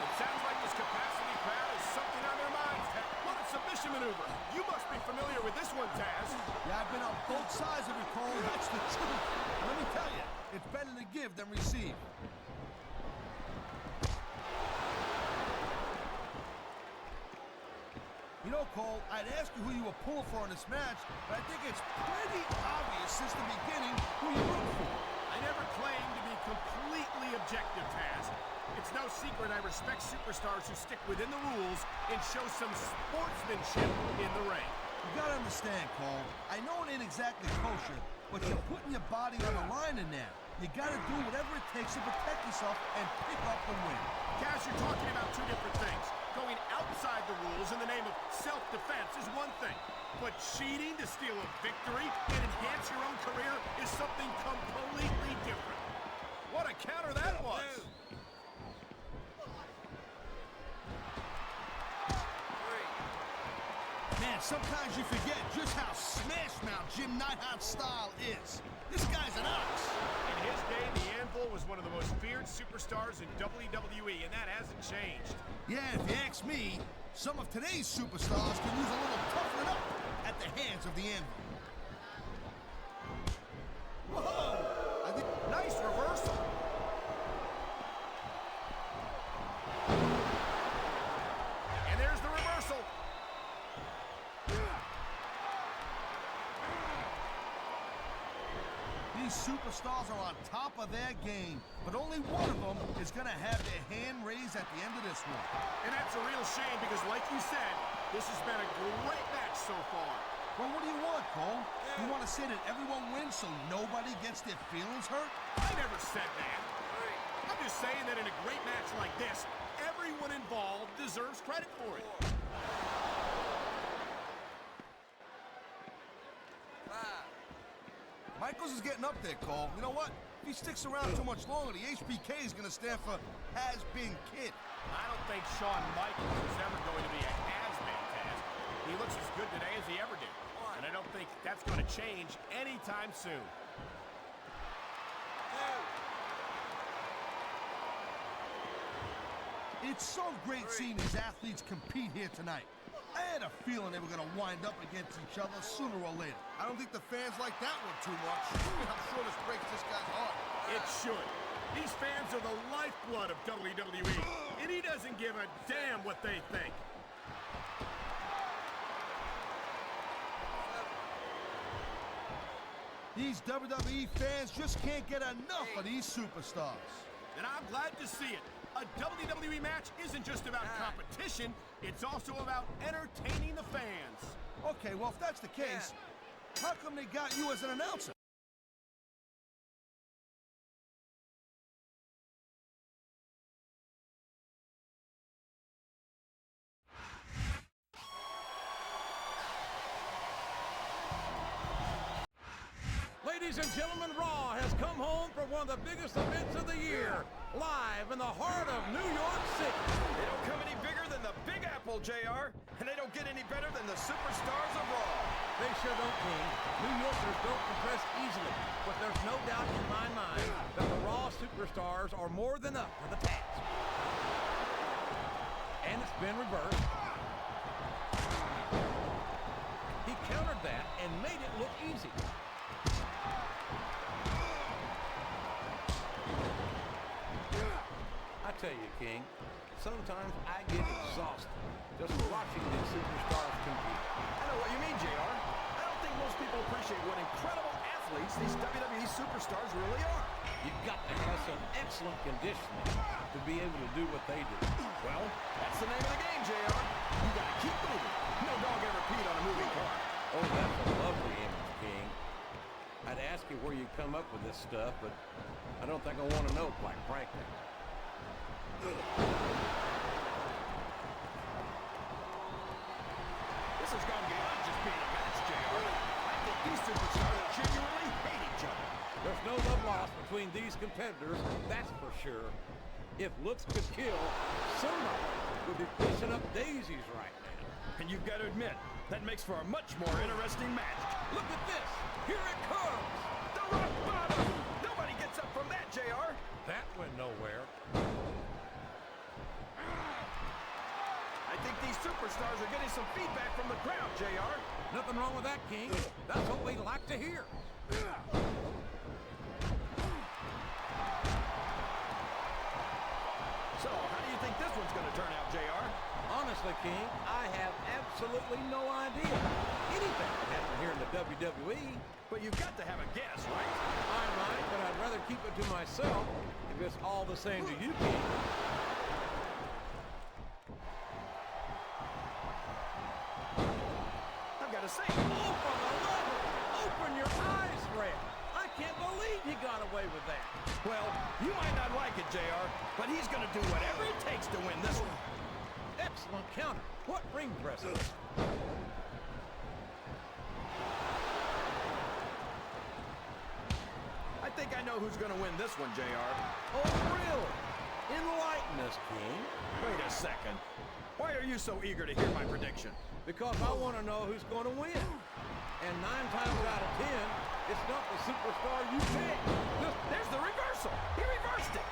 It sounds like this capacity crowd has something on their minds. What a submission maneuver. You must be familiar with this one, Taz. Yeah, I've been on both sides of it, Cole. That's the truth. And let me tell you, it's better to give than receive. You know, Cole, I'd ask you who you were pulling for in this match, but I think it's pretty obvious since the beginning who you're rooting for. I never claimed to be completely objective, Taz. It's no secret I respect superstars who stick within the rules and show some sportsmanship in the ring. You gotta understand, Cole. I know it ain't exactly kosher, but you're putting your body on the line in there. You gotta do whatever it takes to protect yourself and pick up the win. Cass, you're talking about two different things. Going outside the rules in the name of self-defense is one thing, but cheating to steal a victory and enhance your own career is something completely different. What a counter that was! Man, sometimes you forget just how smash mouth Jim Neidhart's style is. This guy's an ox. In his day, the Anvil was one of the most feared superstars in WWE, and that hasn't changed. Yeah, if you ask me, some of today's superstars can use a little toughening up at the hands of the Anvil. superstars are on top of their game, but only one of them is going to have their hand raised at the end of this one. And that's a real shame because, like you said, this has been a great match so far. Well, what do you want, Cole? You want to say that everyone wins so nobody gets their feelings hurt? I never said that. I'm just saying that in a great match like this, everyone involved deserves credit for it. Michaels is getting up there, Cole. You know what? If he sticks around too much longer, the HBK is going to stand for has-been kid. I don't think Shawn Michaels is ever going to be a has-been, Taz. He looks as good today as he ever did. And I don't think that's going to change anytime soon. It's so great seeing these athletes compete here tonight. I had a feeling they were going to wind up against each other sooner or later. I don't think the fans like that one too much. I'm sure this breaks this guy's heart. It should. These fans are the lifeblood of WWE, and he doesn't give a damn what they think. These WWE fans just can't get enough of these superstars. And I'm glad to see it. A WWE match isn't just about competition, it's also about entertaining the fans. Okay, well, if that's the case, how come they got you as an announcer? Ladies and gentlemen, Raw has come home for one of the biggest events of the year, live in the heart of New York City. They don't come any bigger than the Big Apple, JR, and they don't get any better than the superstars of Raw. They sure don't, King. New Yorkers don't compress easily, but there's no doubt in my mind that the Raw superstars are more than up for the task. And it's been reversed. He countered that and made it look easy. I tell you, King, sometimes I get exhausted just watching these superstars compete. I know what you mean, JR. I don't think most people appreciate what incredible athletes these WWE superstars really are. You've got to have some excellent conditioning to be able to do what they do. Well, that's the name of the game, JR. You gotta keep moving. No dog ever peed on a moving car. Oh, that's a lovely image, King. I'd ask you where you come up with this stuff, but I don't think I want to know, quite frankly. This has gone beyond just being a match, JR. I think these superstars genuinely hate each other. There's no love lost between these competitors, that's for sure. If looks could kill, somebody would be pushing up daisies right now. And you've got to admit, that makes for a much more interesting match. Look at this! Here it comes! The rock bottom! Nobody gets up from that, JR. That went nowhere. I think these superstars are getting some feedback from the crowd, JR. Nothing wrong with that, King. That's what we like to hear. So, how do you think this one's going to turn out, JR? Honestly, King, I have absolutely no idea. Anything can happen here in the WWE. But you've got to have a guess, right? I might, but I'd rather keep it to myself if it's all the same to you, King. I've got to say, Oh, for the love of... Open your eyes, Red. I can't believe he got away with that. well, you might not like it, JR, but he's going to do whatever it takes to win this one. Excellent counter. What ring presses? I think I know who's going to win this one, JR. Oh, really? Enlighten us, King. Wait a second. Why are you so eager to hear my prediction? Because I want to know who's going to win. And 9 times out of 10, it's not the superstar you pick. There's the reversal. He reversed it.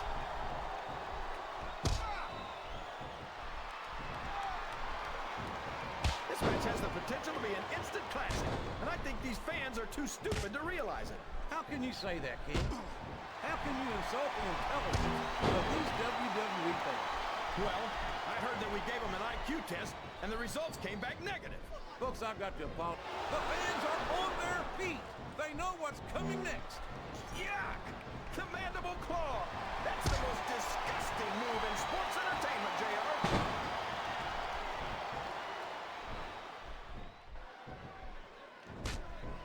This match has the potential to be an instant classic, and I think these fans are too stupid to realize it. How can you say that, King? How can you insult the intelligence of these WWE fans? Well, I heard that we gave them an IQ test, and the results came back negative. Folks, I've got to apologize. The fans are on their feet. They know what's coming next. Yuck! The mandible claw. That's the most disgusting move in sports entertainment, JR.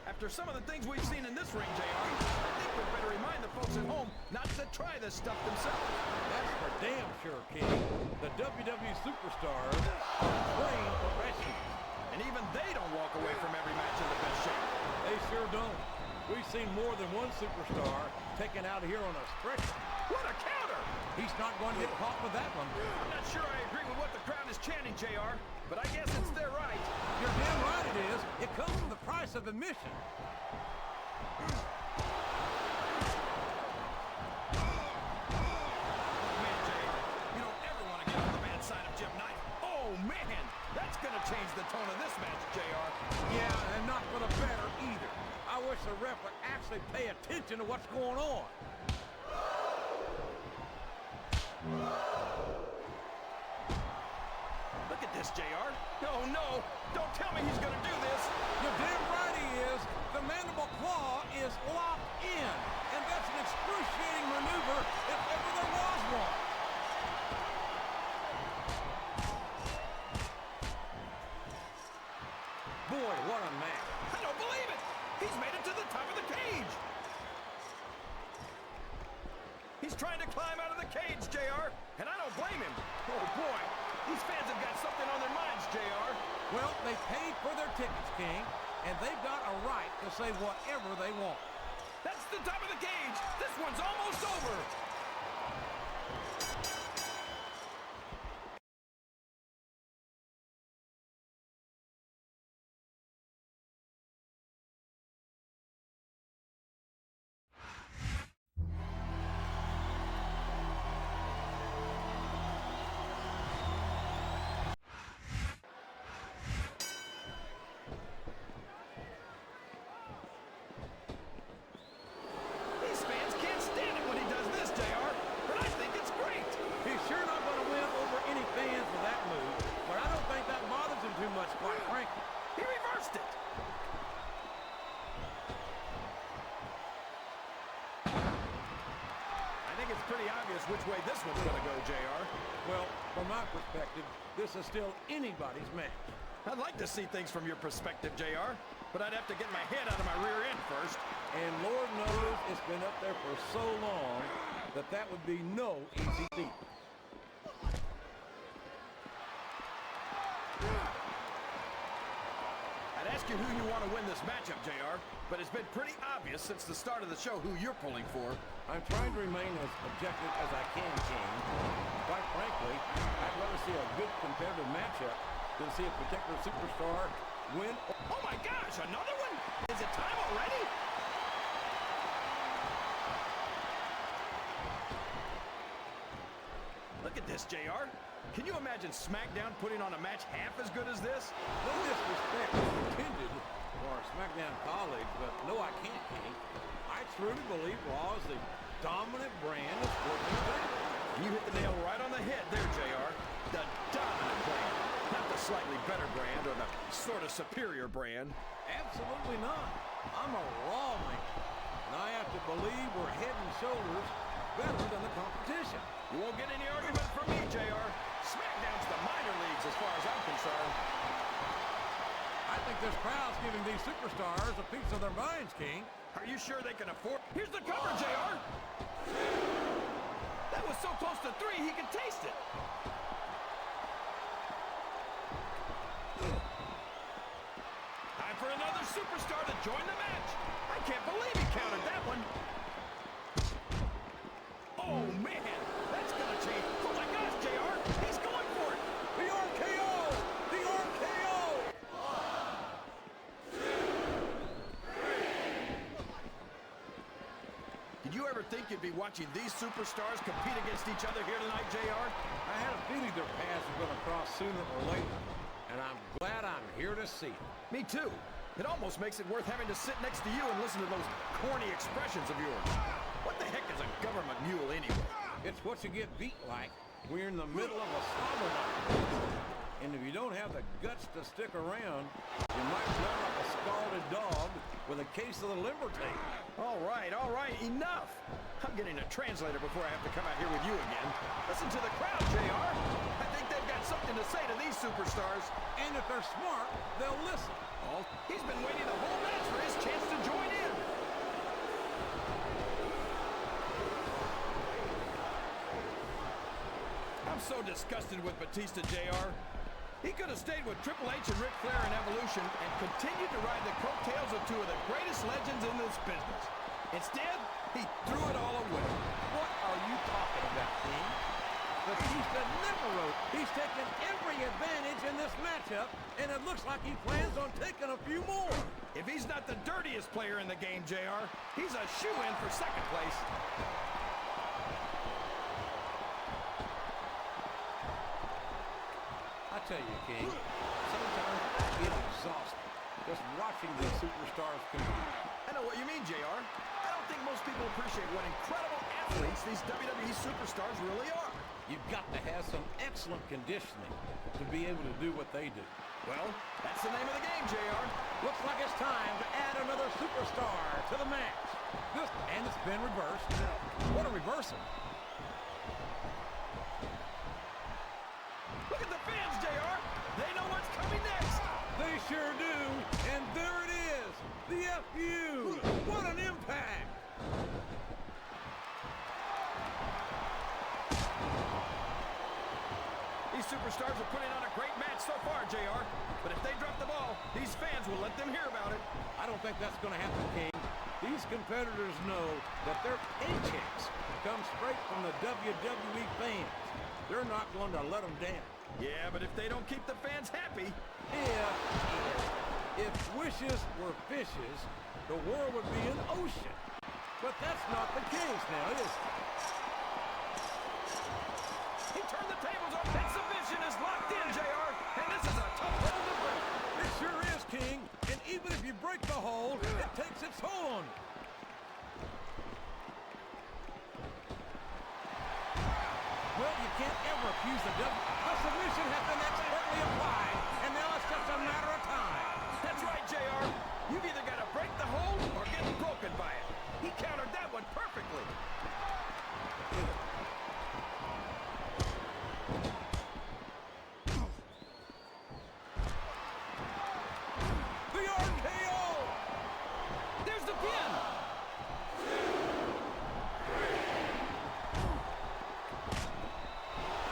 After some of the things we've seen in this ring, JR, I think we'd better remind the folks at home not to try this stuff themselves. That's for damn sure, King. The WWE superstars are trained professionals. And even they don't walk away from every match in the best shape. They sure don't. We've seen more than one superstar taken out here on a stretcher. What a counter! He's not going to get caught with that one. I'm not sure I agree with what the crowd is chanting, JR, but I guess it's their right. You're damn right it is. It comes with the price of admission. Man, JR, you don't ever want to get on the bad side of Jim Knight. Oh, man! That's going to change the tone of this match, JR. Yeah, and not for the better either. I wish the ref would actually pay attention to what's going on. Look at this, JR. Oh, no. Don't tell me he's going to do this. You're damn right he is. The mandible claw is locked in. And that's an excruciating maneuver if ever there was one. Boy, what a match. I don't believe it. He's made it to the top of the cage. He's trying to climb out of the cage, JR, and I don't blame him. Oh, boy. These fans have got something on their minds, JR. Well, they paid for their tickets, King, and they've got a right to say whatever they want. That's the top of the cage. This one's almost over. These fans can't stand it when he does this, JR, but I think it's great. He's sure not going to win over any fans with that move, but I don't think that bothers him too much, quite frankly. He reversed it. I think it's pretty obvious which way this one's going to go, JR. Well, from my perspective, this is still anybody's match. I'd like to see things from your perspective, JR, but I'd have to get my head out of my rear end first. And Lord knows it's been up there for so long that that would be no easy feat. I'd ask you who you want to win this matchup, JR, but it's been pretty obvious since the start of the show who you're pulling for. I'm trying to remain as objective as I can, King. Quite frankly, I'd rather see a good competitive matchup than see a particular superstar win. Oh my gosh, another one? Is it time already? Look at this, JR. Can you imagine SmackDown putting on a match half as good as this? No disrespect is intended for our SmackDown colleagues, but no, I can't, King. I truly believe Raw is the dominant brand of sports entertainment. And you hit the nail right on the head there, JR. The dominant brand. Not the slightly better brand or the sort of superior brand. Absolutely not. I'm a Raw man, and I have to believe we're head and shoulders better than the competition. You won't get any argument from me, JR. SmackDown's the minor leagues as far as I'm concerned. I think this crowd's giving these superstars a piece of their minds, King. Are you sure they can afford? Here's the cover, JR. That was so close to 3, he could taste it. Time for another superstar to join the match. I can't believe he counted that one. Oh, man. That's going to change. Oh, my gosh, JR. He's going for it. The RKO! The RKO! Did you ever think you'd be watching these superstars compete against each other here tonight, JR? I had a feeling their paths were going to cross sooner or later, and I'm glad I'm here to see it. Me too. It almost makes it worth having to sit next to you and listen to those corny expressions of yours. What the heck is a government mule anyway? It's what you get beat like when you're in the middle of a slobber knock. And if you don't have the the guts to stick around, you might run like a scalded dog with a case of the liver tape. All right, enough. I'm getting a translator before I have to come out here with you again. Listen to the crowd, JR. I think they've got something to say to these superstars. And if they're smart, they'll listen. Oh, he's been waiting the whole match for his chance to join in. I'm so disgusted with Batista, JR. He could have stayed with Triple H and Ric Flair in Evolution and continued to ride the coattails of two of the greatest legends in this business. Instead, he threw it all away. What are you talking about, King? Batista never wrote. He's taken every advantage in this matchup, and it looks like he plans on taking a few more. If he's not the dirtiest player in the game, JR, he's a shoo-in for second place. I tell you, King, sometimes I get exhausted just watching these superstars compete. I know what you mean, JR. I don't think most people appreciate what incredible athletes these WWE superstars really are. You've got to have some excellent conditioning to be able to do what they do. Well, that's the name of the game, JR. Looks like it's time to add another superstar to the match. And it's been reversed. What a reversal. Look at the fans, JR. They know what's coming next. They sure do. And there it is. The FU. What an impact. These superstars are putting on a great match so far, JR. But if they drop the ball, these fans will let them hear about it. I don't think that's going to happen, King. These competitors know that their paychecks come straight from the WWE fans. They're not going to let them down. Yeah, but if they don't keep the fans happy... If wishes were fishes, the world would be an ocean. But that's not the case now, is it? He turned the tables on. That submission is locked in, JR. And this is a tough hold to break. It sure is, King. And even if you break the hold, it takes its toll on you. Well, you can't ever accuse the devil. A submission has been expertly applied, and now it's just a matter of time. That's right, JR. You've either got to break the hold or get broken by it. He countered that one perfectly. The RKO! There's the pin.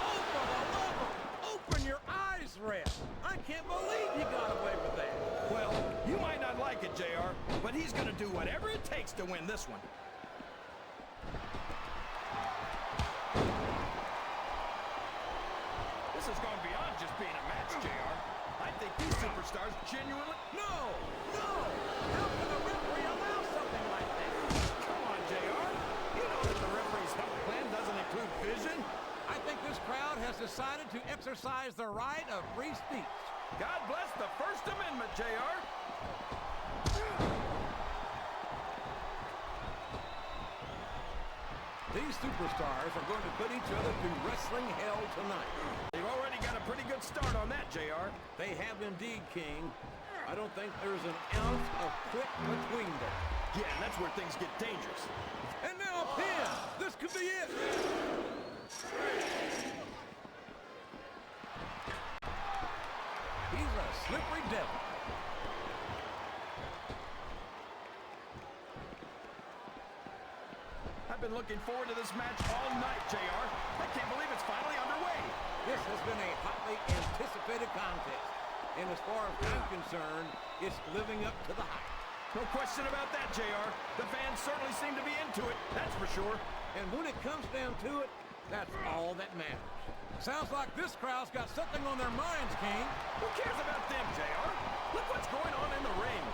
Oh, for the love of... Open your eyes, ref. I can't believe you got away with that. Well, you might not like it, JR, but he's going to do whatever it takes to win this one. This has gone beyond just being a match, JR. I think these superstars genuinely... No! No! How can the referee allow something like that? Come on, JR. You know that the referee's health plan doesn't include vision. I think this crowd has decided to exercise their right of free speech. God bless the First Amendment, JR. These superstars are going to put each other through wrestling hell tonight. They've already got a pretty good start on that, JR. They have indeed, King. I don't think there's an ounce of quit between them. Yeah, and that's where things get dangerous. And now a pin! This could be it! He's a slippery devil. I've been looking forward to this match all night, JR. I can't believe it's finally underway. This has been a hotly anticipated contest. And as far as I'm concerned, it's living up to the hype. No question about that, JR. The fans certainly seem to be into it, that's for sure. And when it comes down to it, that's all that matters. Sounds like this crowd's got something on their minds, King. Who cares about them, JR? Look what's going on in the ring.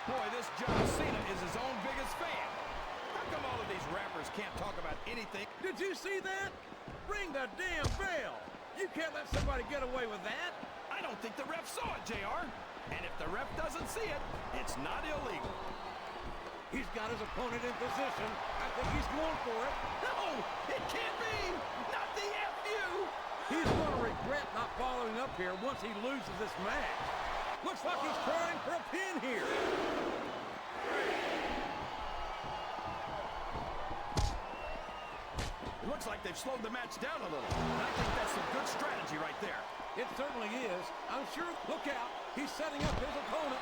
Boy, this John Cena is his own biggest fan. How come all of these rappers can't talk about anything? Did you see that? Ring the damn bell. You can't let somebody get away with that. I don't think the ref saw it, JR. And if the ref doesn't see it, it's not illegal. He's got his opponent in position. I think he's going for it. Oh, It can't be! Not the FU! He's going to regret not following up here once he loses this match. Looks like he's trying for a pin here. It looks like they've slowed the match down a little. And I think that's some good strategy right there. It certainly is. I'm sure. Look out. He's setting up his opponent.